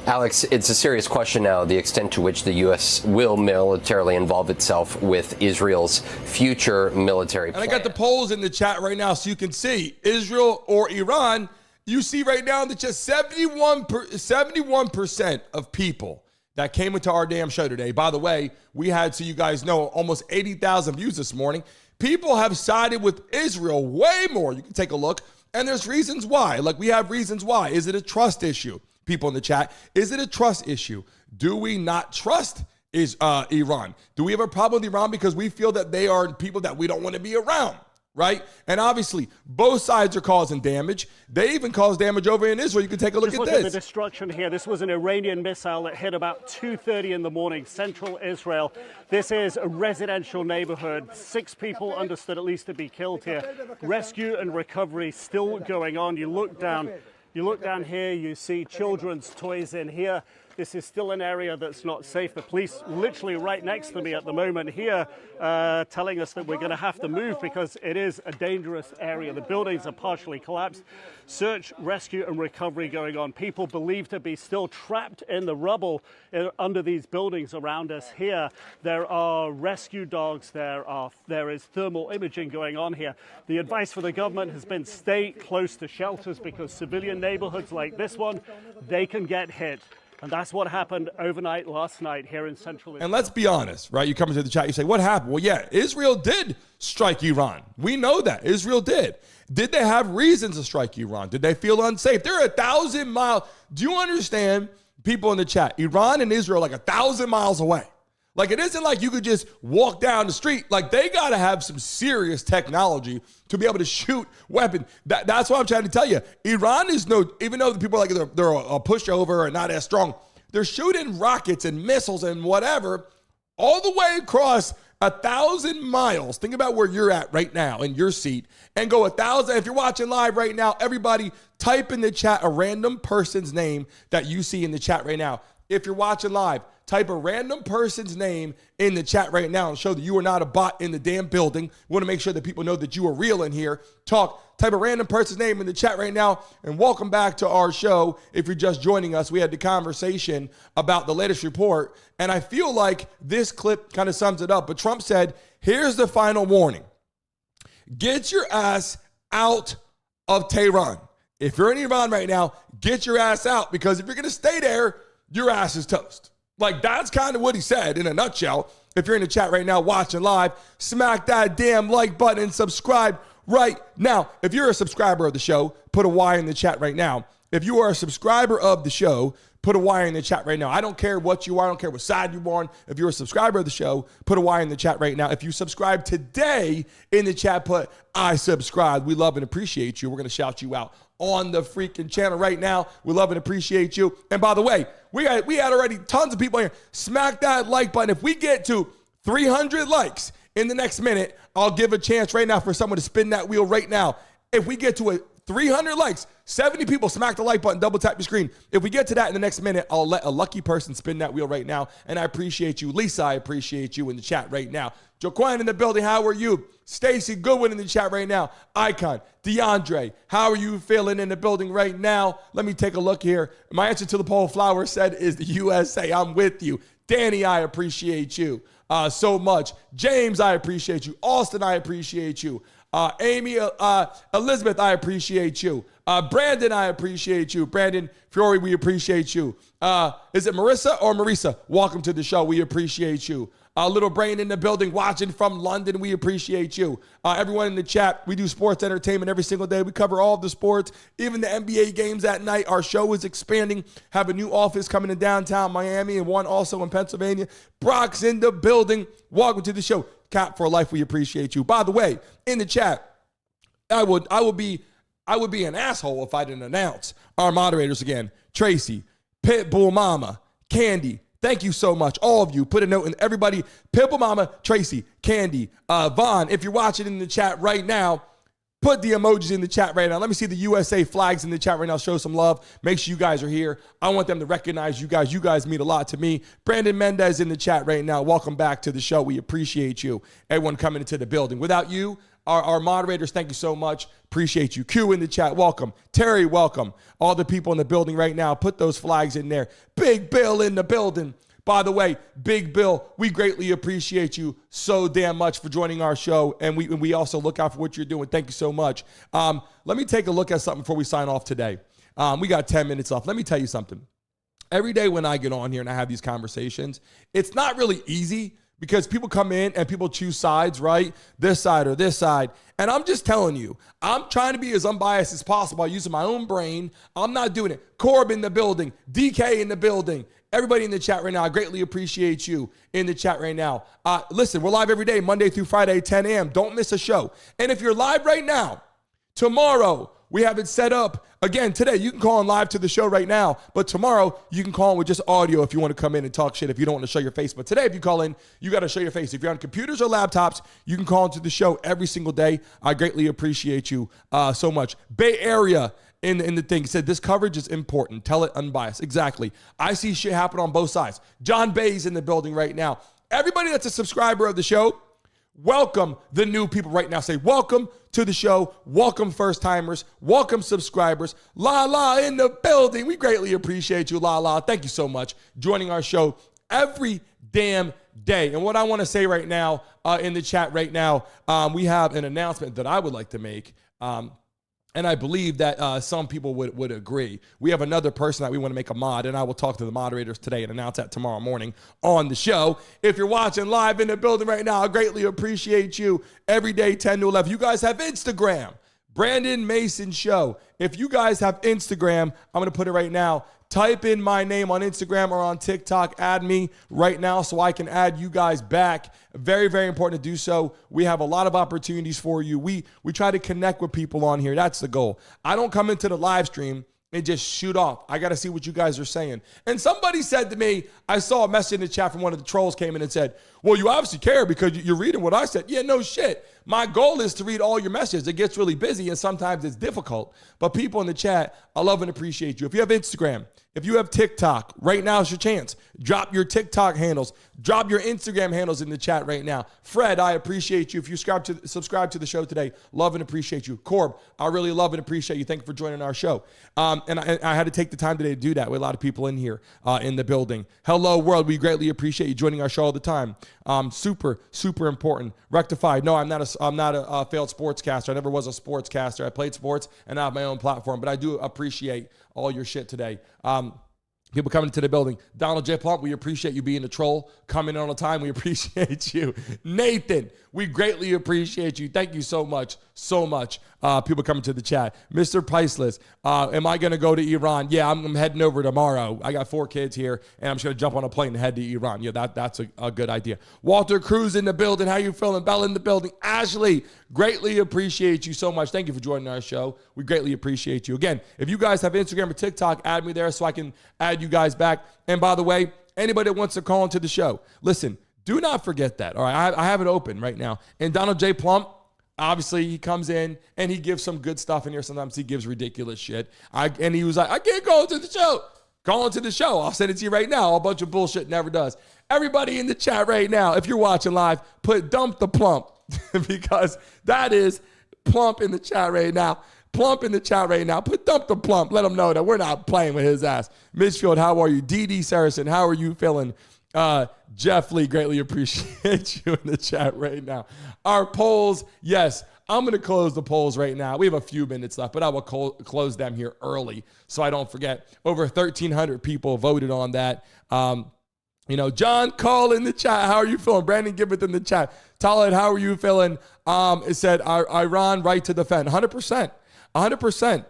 Alex, it's a serious question now, the extent to which the U.S. will militarily involve itself with Israel's future military plan. And I got the polls in the chat right now so you can see Israel or Iran. You see right now that just 71% of people that came into our damn show today. By the way, we had, so you guys know, almost 80,000 views this morning. People have sided with Israel way more. You can take a look. And there's reasons why. Like, we have reasons why. Is it a trust issue? People in the chat, is it a trust issue? Do we not trust Iran? Do we have a problem with Iran because we feel that they are people that we don't want to be around, right? And obviously, both sides are causing damage. They even caused damage over in Israel. You can take a look at this. Look at the destruction here. This was an Iranian missile that hit about 2:30 in the morning, central Israel. This is a residential neighborhood. 6 people understood at least to be killed here. Rescue and recovery still going on. You look down here, you see children's toys in here. This is still an area that's not safe. The police literally right next to me at the moment here telling us that we're going to have to move because it is a dangerous area. The buildings are partially collapsed. Search, rescue, and recovery going on. People believed to be still trapped in the rubble under these buildings around us here. There are rescue dogs. There is thermal imaging going on here. The advice for the government has been stay close to shelters because civilian neighborhoods like this one, they can get hit. And that's what happened overnight last night here in central Israel. And let's be honest, right? You come into the chat, you say, what happened? Well, yeah, Israel did strike Iran. We know that. Israel did. Did they have reasons to strike Iran? Did they feel unsafe? They're 1,000 miles. Do you understand, people in the chat? Iran and Israel are like 1,000 miles away. Like, it isn't like you could just walk down the street. Like, they got to have some serious technology to be able to shoot weapons. That's what I'm trying to tell you. Iran is even though the people are like they're a pushover and not as strong, they're shooting rockets and missiles and whatever all the way across 1,000 miles. Think about where you're at right now in your seat and go 1,000. If you're watching live right now, everybody type in the chat a random person's name that you see in the chat right now. If you're watching live, type a random person's name in the chat right now and show that you are not a bot in the damn building. We want to make sure that people know that you are real in here. Type a random person's name in the chat right now, and welcome back to our show. If you're just joining us, we had the conversation about the latest report, and I feel like this clip kind of sums it up. But Trump said, here's the final warning. Get your ass out of Tehran. If you're in Iran right now, get your ass out, because if you're going to stay there, your ass is toast. Like, that's kind of what he said in a nutshell. If you're in the chat right now watching live, smack that damn like button and subscribe right now. If you're a subscriber of the show, put a Y in the chat right now. If you are a subscriber of the show, put a Y in the chat right now. I don't care what you are. I don't care what side you're on. If you're a subscriber of the show, put a Y in the chat right now. If you subscribe today in the chat, put I subscribe. We love and appreciate you. We're going to shout you out on the freaking channel right now. We love and appreciate you. And by the way, we had already tons of people here. Smack that like button. If we get to 300 likes in the next minute, I'll give a chance right now for someone to spin that wheel right now. If we get to 300 likes. 70 people. Smack the like button. Double tap your screen. If we get to that in the next minute, I'll let a lucky person spin that wheel right now. And I appreciate you. Lisa, I appreciate you in the chat right now. Joaquin in the building. How are you? Stacy Goodwin in the chat right now. Icon. DeAndre, how are you feeling in the building right now? Let me take a look here. My answer to the poll, Flower said, is the USA. I'm with you. Danny, I appreciate you so much. James, I appreciate you. Austin, I appreciate you. Amy, Elizabeth, I appreciate you. Brandon, I appreciate you. Brandon Fiore, we appreciate you. Is it Marissa or Marisa? Welcome to the show. We appreciate you. Little Brain in the building, watching from London. We appreciate you. Everyone in the chat, we do sports entertainment every single day. We cover all of the sports, even the NBA games at night. Our show is expanding. Have a new office coming in downtown Miami and one also in Pennsylvania. Brock's in the building. Welcome to the show. Cap for Life, we appreciate you. By the way, in the chat, I would be an asshole if I didn't announce our moderators again. Tracy, Pitbull Mama, Candy. Thank you so much, all of you. Put a note in everybody. Pitbull Mama, Tracy, Candy, Vaughn. If you're watching in the chat right now, put the emojis in the chat right now. Let me see the USA flags in the chat right now. Show some love. Make sure you guys are here. I want them to recognize you guys. You guys mean a lot to me. Brandon Mendez in the chat right now. Welcome back to the show. We appreciate you. Everyone coming into the building. Without you, our moderators, thank you so much. Appreciate you. Q in the chat, welcome. Terry, welcome. All the people in the building right now, put those flags in there. Big Bill in the building. By the way, Big Bill, we greatly appreciate you so damn much for joining our show, and we also look out for what you're doing. Thank you so much. Let me take a look at something before we sign off today. We got 10 minutes left. Let me tell you something. Every day when I get on here and I have these conversations, it's not really easy because people come in and people choose sides, right? This side or this side. And I'm just telling you, I'm trying to be as unbiased as possible by using my own brain. I'm not doing it. Corb in the building. DK in the building. Everybody in the chat right now, I greatly appreciate you in the chat right now. Listen, we're live every day, Monday through Friday, 10 a.m. Don't miss a show. And if you're live right now, tomorrow, we have it set up. Again, today, you can call in live to the show right now, but tomorrow, you can call in with just audio if you want to come in and talk shit, if you don't want to show your face. But today, if you call in, you got to show your face. If you're on computers or laptops, you can call into the show every single day. I greatly appreciate you so much. Bay Area in the thing said, this coverage is important. Tell it unbiased. Exactly. I see shit happen on both sides. John Bay's in the building right now. Everybody that's a subscriber of the show, welcome the new people right now. Say, welcome to the show. Welcome first timers. Welcome subscribers. La La in the building. We greatly appreciate you, La La. Thank you so much joining our show every damn day. And what I want to say right now in the chat right now, we have an announcement that I would like to make. And I believe that some people would agree. We have another person that we want to make a mod, and I will talk to the moderators today and announce that tomorrow morning on the show. If you're watching live in the building right now, I greatly appreciate you. Every day, 10 to 11. You guys have Instagram. Brandon Mason Show. If you guys have Instagram, I'm going to put it right now. Type in my name on Instagram or on TikTok. Add me right now so I can add you guys back. Very, very important to do so. We have a lot of opportunities for you. We try to connect with people on here. That's the goal. I don't come into the live stream and just shoot off. I got to see what you guys are saying. And somebody said to me, I saw a message in the chat from one of the trolls came in and said, well, you obviously care because you're reading what I said. Yeah, no shit. My goal is to read all your messages. It gets really busy and sometimes it's difficult. But people in the chat, I love and appreciate you. If you have Instagram, if you have TikTok, right now is your chance. Drop your TikTok handles. Drop your Instagram handles in the chat right now. Fred, I appreciate you. If you subscribe to the show today, love and appreciate you. Corb, I really love and appreciate you. Thank you for joining our show. And I had to take the time today to do that with a lot of people in here in the building. Hello, world. We greatly appreciate you joining our show all the time. Super, super important. Rectified. No, I'm not a failed sportscaster. I never was a sportscaster. I played sports and I have my own platform, but I do appreciate all your shit today. People coming into the building. Donald J. Plump, we appreciate you being a troll. Coming in all the time, we appreciate you. Nathan, we greatly appreciate you. Thank you so much, so much. People coming to the chat. Mr. Priceless, am I going to go to Iran? Yeah, I'm heading over tomorrow. I got 4 kids here, and I'm just going to jump on a plane and head to Iran. Yeah, that's a good idea. Walter Cruz in the building. How you feeling? Bella in the building. Ashley, greatly appreciate you so much. Thank you for joining our show. We greatly appreciate you. Again, if you guys have Instagram or TikTok, add me there so I can add you guys back. And by the way, anybody that wants to call into the show, listen, do not forget that. All right, I have it open right now. And Donald J. Plump, Obviously, he comes in and he gives some good stuff in here. Sometimes he gives ridiculous shit. And he was like, I can't go into the show. Go into the show. I'll send it to you right now. A bunch of bullshit never does. Everybody in the chat right now, if you're watching live, put dump the plump because that is plump in the chat right now. Plump in the chat right now. Put dump the plump. Let him know that we're not playing with his ass. Midfield, how are you? DD Saracen, how are you feeling? Jeff Lee, greatly appreciate you in the chat right now. Our polls, yes, I'm going to close the polls right now. We have a few minutes left, but I will close them here early so I don't forget. Over 1,300 people voted on that. John Call in the chat. How are you feeling? Brandon Gibbeth in the chat. Talad, how are you feeling? It said Iran right to defend. 100%. 100%.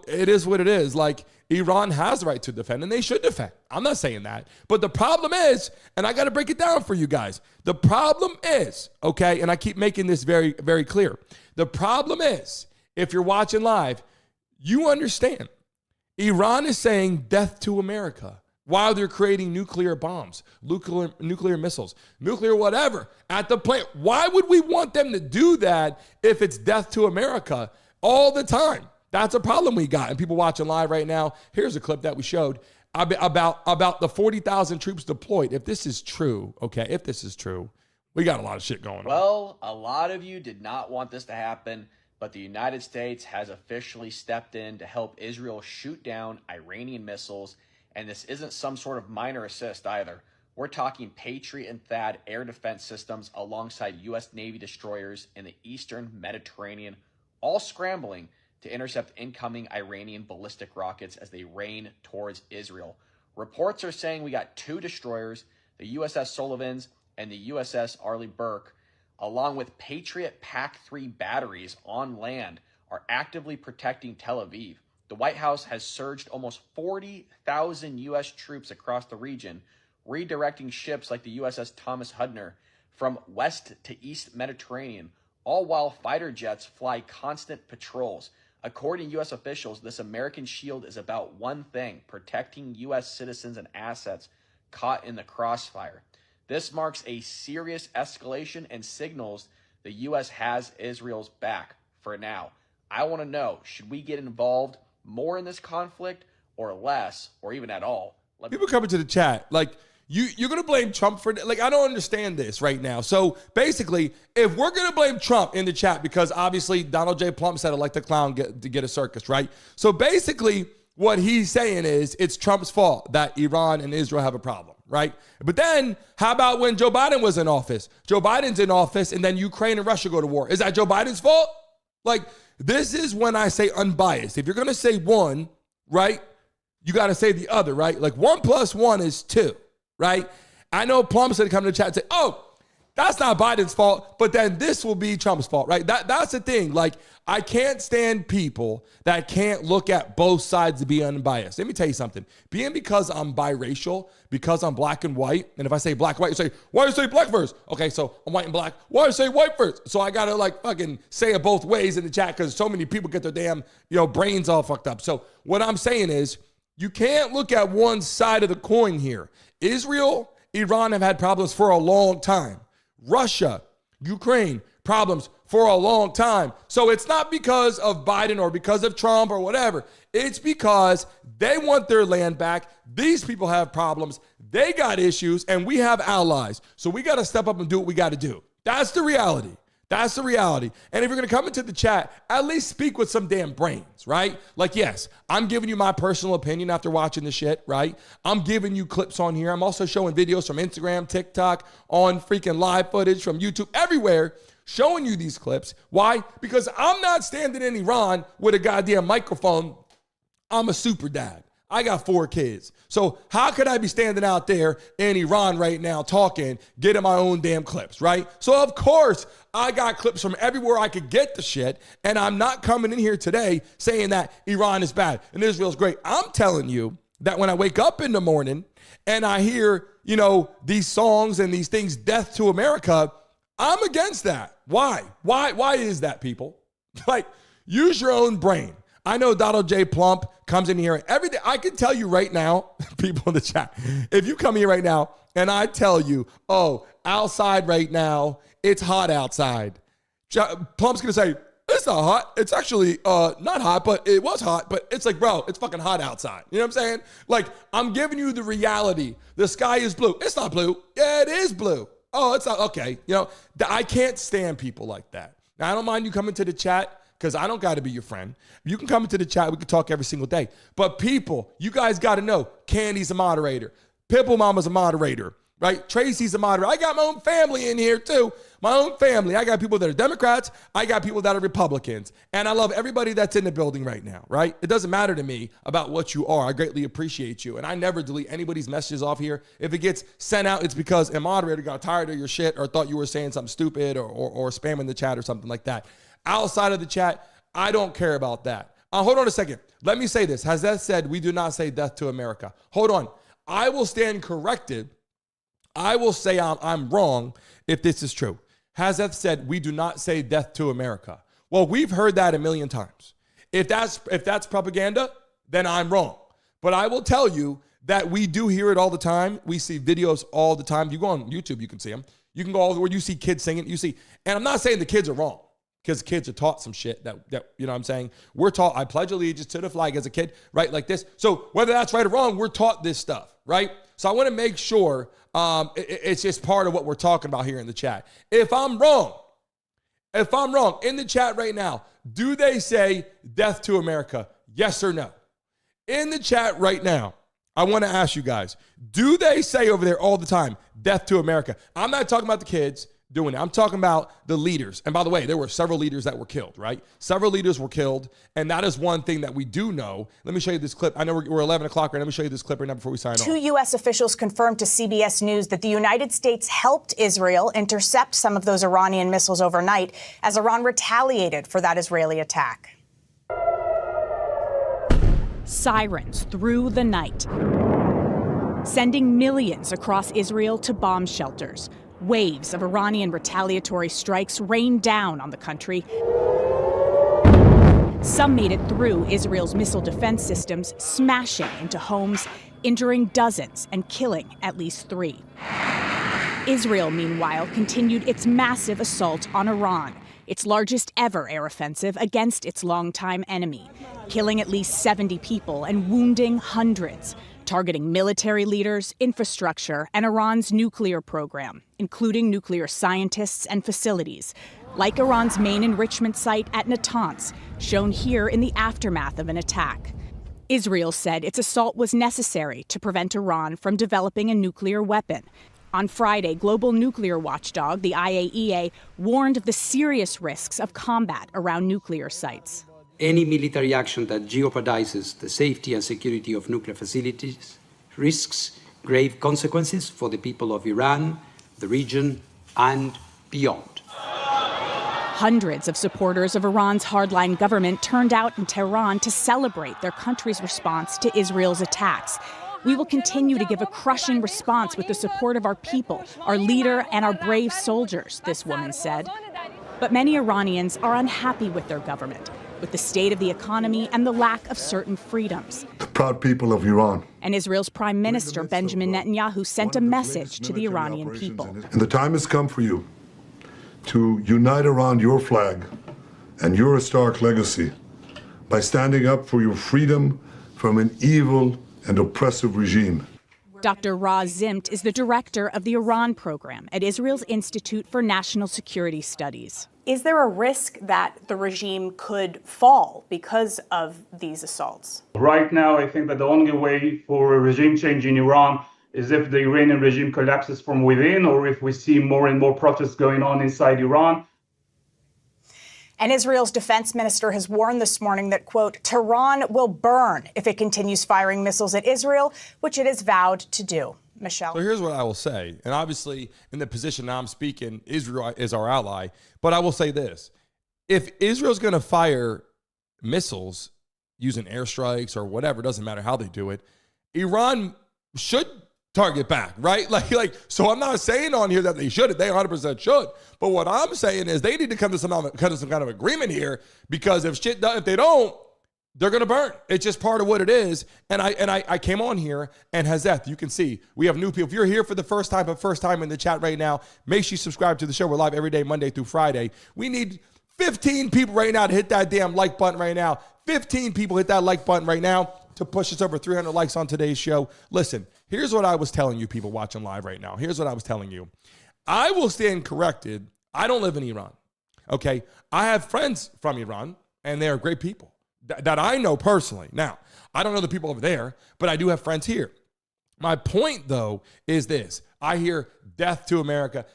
It is what it is. Like, Iran has the right to defend, and they should defend. I'm not saying that. But the problem is, and I got to break it down for you guys. The problem is, okay, and I keep making this very, very clear. The problem is, if you're watching live, you understand. Iran is saying death to America while they're creating nuclear bombs, nuclear missiles, nuclear whatever at the plant. Why would we want them to do that if it's death to America all the time? That's a problem we got. And people watching live right now, here's a clip that we showed about the 40,000 troops deployed. If this is true, okay, if this is true, we got a lot of shit going on. Well, a lot of you did not want this to happen, but the United States has officially stepped in to help Israel shoot down Iranian missiles, and this isn't some sort of minor assist either. We're talking Patriot and THAAD air defense systems alongside U.S. Navy destroyers in the eastern Mediterranean, all scrambling to intercept incoming Iranian ballistic rockets as they rain towards Israel. Reports are saying we got 2 destroyers, the USS Sullivans and the USS Arleigh Burke, along with Patriot PAC-3 batteries on land, are actively protecting Tel Aviv. The White House has surged almost 40,000 U.S. troops across the region, redirecting ships like the USS Thomas Hudner from west to east Mediterranean, all while fighter jets fly constant patrols. According to U.S. officials, this American shield is about one thing: protecting U.S. citizens and assets caught in the crossfire. This marks a serious escalation and signals the U.S. has Israel's back for now. I want to know, should we get involved more in this conflict or less, or even at all? People coming to the chat, like, you're going to blame Trump for, like, I don't understand this right now. So basically, if we're going to blame Trump in the chat, because obviously Donald J. Plump said it like the clown to get a circus, right? So basically what he's saying is it's Trump's fault that Iran and Israel have a problem, right? But then how about when Joe Biden was in office? Joe Biden's in office and then Ukraine and Russia go to war. Is that Joe Biden's fault? Like, this is when I say unbiased. If you're going to say one, right, you got to say the other, right? Like 1 + 1 is 2. Right? I know Plum said to come to the chat and say, oh, that's not Biden's fault, but then this will be Trump's fault, right? That's the thing. Like, I can't stand people that can't look at both sides to be unbiased. Let me tell you something. Because I'm biracial, because I'm black and white, and if I say black and white, you say, why do you say black first? Okay, so I'm white and black. Why do you say white first? So I got to like fucking say it both ways in the chat because so many people get their damn, brains all fucked up. So what I'm saying is, you can't look at one side of the coin here. Israel, Iran have had problems for a long time. Russia, Ukraine, problems for a long time. So it's not because of Biden or because of Trump or whatever. It's because they want their land back. These people have problems. They got issues, and we have allies. So we got to step up and do what we got to do. That's the reality. That's the reality. And if you're going to come into the chat, at least speak with some damn brains, right? Like, yes, I'm giving you my personal opinion after watching the shit, right? I'm giving you clips on here. I'm also showing videos from Instagram, TikTok, on freaking live footage from YouTube, everywhere, showing you these clips. Why? Because I'm not standing in Iran with a goddamn microphone. I'm a super dad. I got 4 kids. So how could I be standing out there in Iran right now talking, getting my own damn clips, right? So of course I got clips from everywhere I could get the shit, and I'm not coming in here today saying that Iran is bad and Israel's great. I'm telling you that when I wake up in the morning and I hear, these songs and these things, death to America, I'm against that. Why? Why is that, people? Like, use your own brain. I know Donald J. Plump comes in here every day. I can tell you right now, people in the chat, if you come here right now and I tell you, oh, outside right now, it's hot outside. Plump's going to say, it's not hot. It's actually not hot, but it was hot. But it's like, bro, it's fucking hot outside. You know what I'm saying? Like, I'm giving you the reality. The sky is blue. It's not blue. Yeah, it is blue. Oh, it's not. Okay. You know, I can't stand people like that. Now, I don't mind you coming to the chat because I don't got to be your friend. You can come into the chat. We can talk every single day. But people, you guys got to know, Candy's a moderator. Pimple Mama's a moderator. Right? Tracy's a moderator. I got my own family in here too. My own family. I got people that are Democrats. I got people that are Republicans. And I love everybody that's in the building right now, right? It doesn't matter to me about what you are. I greatly appreciate you. And I never delete anybody's messages off here. If it gets sent out, it's because a moderator got tired of your shit or thought you were saying something stupid or spamming the chat or something like that. Outside of the chat, I don't care about that. Hold on a second. Let me say this. Hazeth said, we do not say death to America. Hold on. I will stand corrected. I will say I'm wrong if this is true. Hazeth said, we do not say death to America. Well, we've heard that a million times. If that's propaganda, then I'm wrong. But I will tell you that we do hear it all the time. We see videos all the time. You go on YouTube, you can see them. You can go all where you see kids singing. You see, and I'm not saying the kids are wrong because kids are taught some shit that you know what I'm saying? We're taught, I pledge allegiance to the flag as a kid, right? Like this. So whether that's right or wrong, we're taught this stuff, right? So I want to make sure it's just part of what we're talking about here in the chat. If I'm wrong in the chat right now, do they say death to America? Yes or no? In the chat right now, I want to ask you guys, do they say over there all the time, death to America? I'm not talking about the kids doing it. I'm talking about the leaders. And by the way, there were several leaders that were killed, right? Several leaders were killed. And that is one thing that we do know. Let me show you this clip. I know we're 11 o'clock right now. Let me show you this clip right now before we sign off. Two U.S. officials confirmed to CBS News that the United States helped Israel intercept some of those Iranian missiles overnight as Iran retaliated for that Israeli attack. Sirens through the night, sending millions across Israel to bomb shelters. Waves of Iranian retaliatory strikes rained down on the country. Some made it through Israel's missile defense systems, smashing into homes, injuring dozens and killing at least 3. Israel, meanwhile, continued its massive assault on Iran, its largest ever air offensive against its longtime enemy, killing at least 70 people and wounding hundreds, targeting military leaders, infrastructure, and Iran's nuclear program, including nuclear scientists and facilities, like Iran's main enrichment site at Natanz, shown here in the aftermath of an attack. Israel said its assault was necessary to prevent Iran from developing a nuclear weapon. On Friday, global nuclear watchdog, the IAEA, warned of the serious risks of combat around nuclear sites. Any military action that jeopardizes the safety and security of nuclear facilities risks grave consequences for the people of Iran, the region, and beyond. Hundreds of supporters of Iran's hardline government turned out in Tehran to celebrate their country's response to Israel's attacks. We will continue to give a crushing response with the support of our people, our leader, and our brave soldiers, this woman said. But many Iranians are unhappy with their government, with the state of the economy and the lack of certain freedoms. The proud people of Iran. And Israel's Prime Minister Benjamin Netanyahu sent a message to the Iranian people. And the time has come for you to unite around your flag and your historic legacy by standing up for your freedom from an evil and oppressive regime. Dr. Raz Zimt is the director of the Iran program at Israel's Institute for National Security Studies. Is there a risk that the regime could fall because of these assaults? Right now, I think that the only way for a regime change in Iran is if the Iranian regime collapses from within, or if we see more and more protests going on inside Iran. And Israel's defense minister has warned this morning that, quote, Tehran will burn if it continues firing missiles at Israel, which it has vowed to do. Michelle. So here's what I will say. And obviously, in the position I'm speaking, Israel is our ally. But I will say this. If Israel's going to fire missiles using airstrikes or whatever, doesn't matter how they do it, Iran should target back, right? Like, so I'm not saying on here that they shouldn't. They 100% should. But what I'm saying is they need to come to some kind of agreement here, because if they don't, they're going to burn. It's just part of what it is. And I came on here, and Hazeth, you can see, we have new people. If you're here for the first time in the chat right now, make sure you subscribe to the show. We're live every day, Monday through Friday. We need 15 people right now to hit that damn like button right now. 15 people hit that like button right now to push us over 300 likes on today's show. Listen, here's what I was telling you people watching live right now. Here's what I was telling you. I will stand corrected. I don't live in Iran, okay? I have friends from Iran, and they are great people that I know personally. Now, I don't know the people over there, but I do have friends here. My point, though, is this. I hear death to America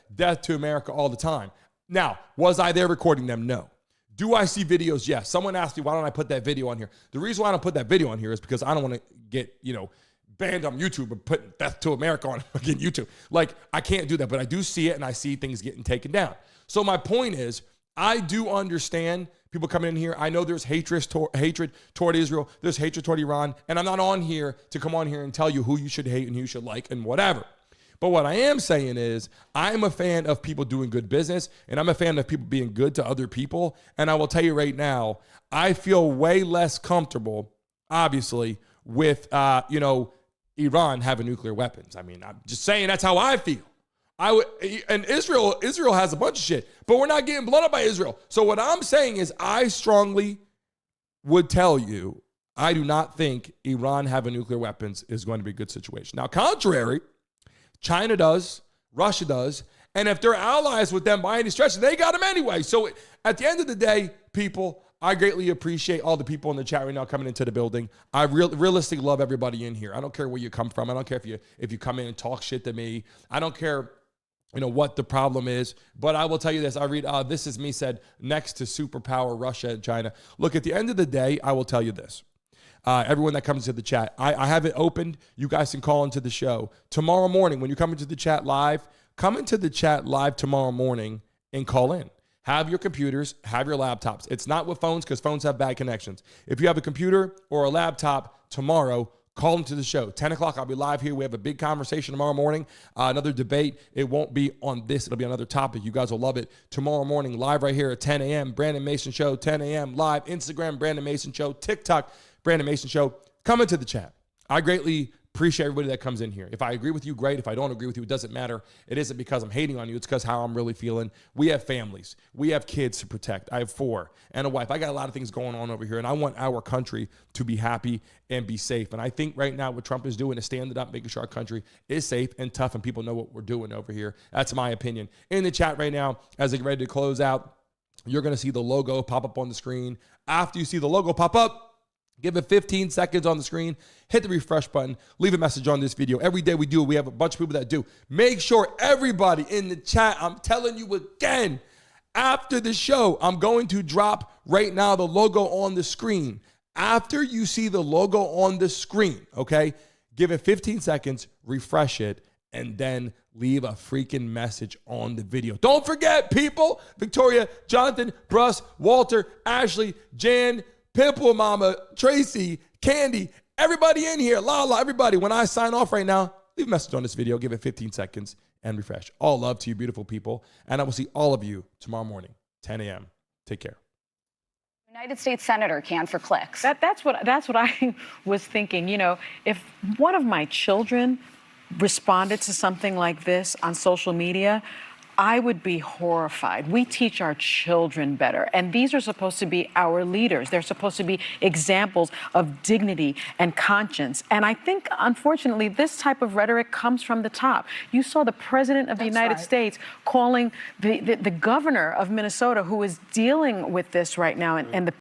all the time. Now, was I there recording them? No. Do I see videos? Yes. Someone asked me, why don't I put that video on here? The reason why I don't put that video on here is because I don't want to get, banned on YouTube or put death to America on again YouTube. Like, I can't do that, but I do see it, and I see things getting taken down. So my point is, I do understand people coming in here. I know there's hatred toward Israel. There's hatred toward Iran. And I'm not on here to come on here and tell you who you should hate and who you should like and whatever. But what I am saying is I'm a fan of people doing good business, and I'm a fan of people being good to other people. And I will tell you right now, I feel way less comfortable, obviously, with, Iran having nuclear weapons. I mean, I'm just saying that's how I feel. And Israel has a bunch of shit, but we're not getting blown up by Israel. So what I'm saying is I strongly would tell you, I do not think Iran having nuclear weapons is going to be a good situation. Now, contrary, China does, Russia does, and if they're allies with them by any stretch, they got them anyway. So at the end of the day, people, I greatly appreciate all the people in the chat right now coming into the building. I realistically love everybody in here. I don't care where you come from. I don't care if you come in and talk shit to me. I don't care what the problem is. But I will tell you this. I read, This Is Me said, next to superpower Russia and China. Look, at the end of the day, I will tell you this. Everyone that comes to the chat, I have it opened. You guys can call into the show. Tomorrow morning, when you come into the chat live, come into the chat live tomorrow morning and call in. Have your computers, have your laptops. It's not with phones because phones have bad connections. If you have a computer or a laptop tomorrow, call into the show. 10 o'clock, I'll be live here. We have a big conversation tomorrow morning, another debate. It won't be on this. It'll be another topic. You guys will love it. Tomorrow morning, live right here at 10 a.m., Brandon Mason Show, 10 a.m., live, Instagram, Brandon Mason Show, TikTok, Brandon Mason Show. Come into the chat. I greatly appreciate everybody that comes in here. If I agree with you, great. If I don't agree with you, it doesn't matter. It isn't because I'm hating on you. It's because how I'm really feeling. We have families. We have kids to protect. I have 4 and a wife. I got a lot of things going on over here, and I want our country to be happy and be safe. And I think right now what Trump is doing is standing up, making sure our country is safe and tough, and people know what we're doing over here. That's my opinion. In the chat right now, as I get ready to close out, you're going to see the logo pop up on the screen. After you see the logo pop up, give it 15 seconds on the screen, hit the refresh button, leave a message on this video. Every day we do it. We have a bunch of people that do. Make sure everybody in the chat, I'm telling you again, after the show, I'm going to drop right now the logo on the screen. After you see the logo on the screen, okay, give it 15 seconds, refresh it, and then leave a freaking message on the video. Don't forget, people, Victoria, Jonathan, Bruss, Walter, Ashley, Jan, Pimple Mama, Tracy, Candy, everybody in here, Lala, everybody. When I sign off right now, leave a message on this video, give it 15 seconds, and refresh. All love to you, beautiful people. And I will see all of you tomorrow morning, 10 a.m. Take care. United States Senator can for clicks. That's what I was thinking. If one of my children responded to something like this on social media, I would be horrified. We teach our children better, and these are supposed to be our leaders. They're supposed to be examples of dignity and conscience. And I think, unfortunately, this type of rhetoric comes from the top. You saw the president of the United States calling the governor of Minnesota, who is dealing with this right now, and the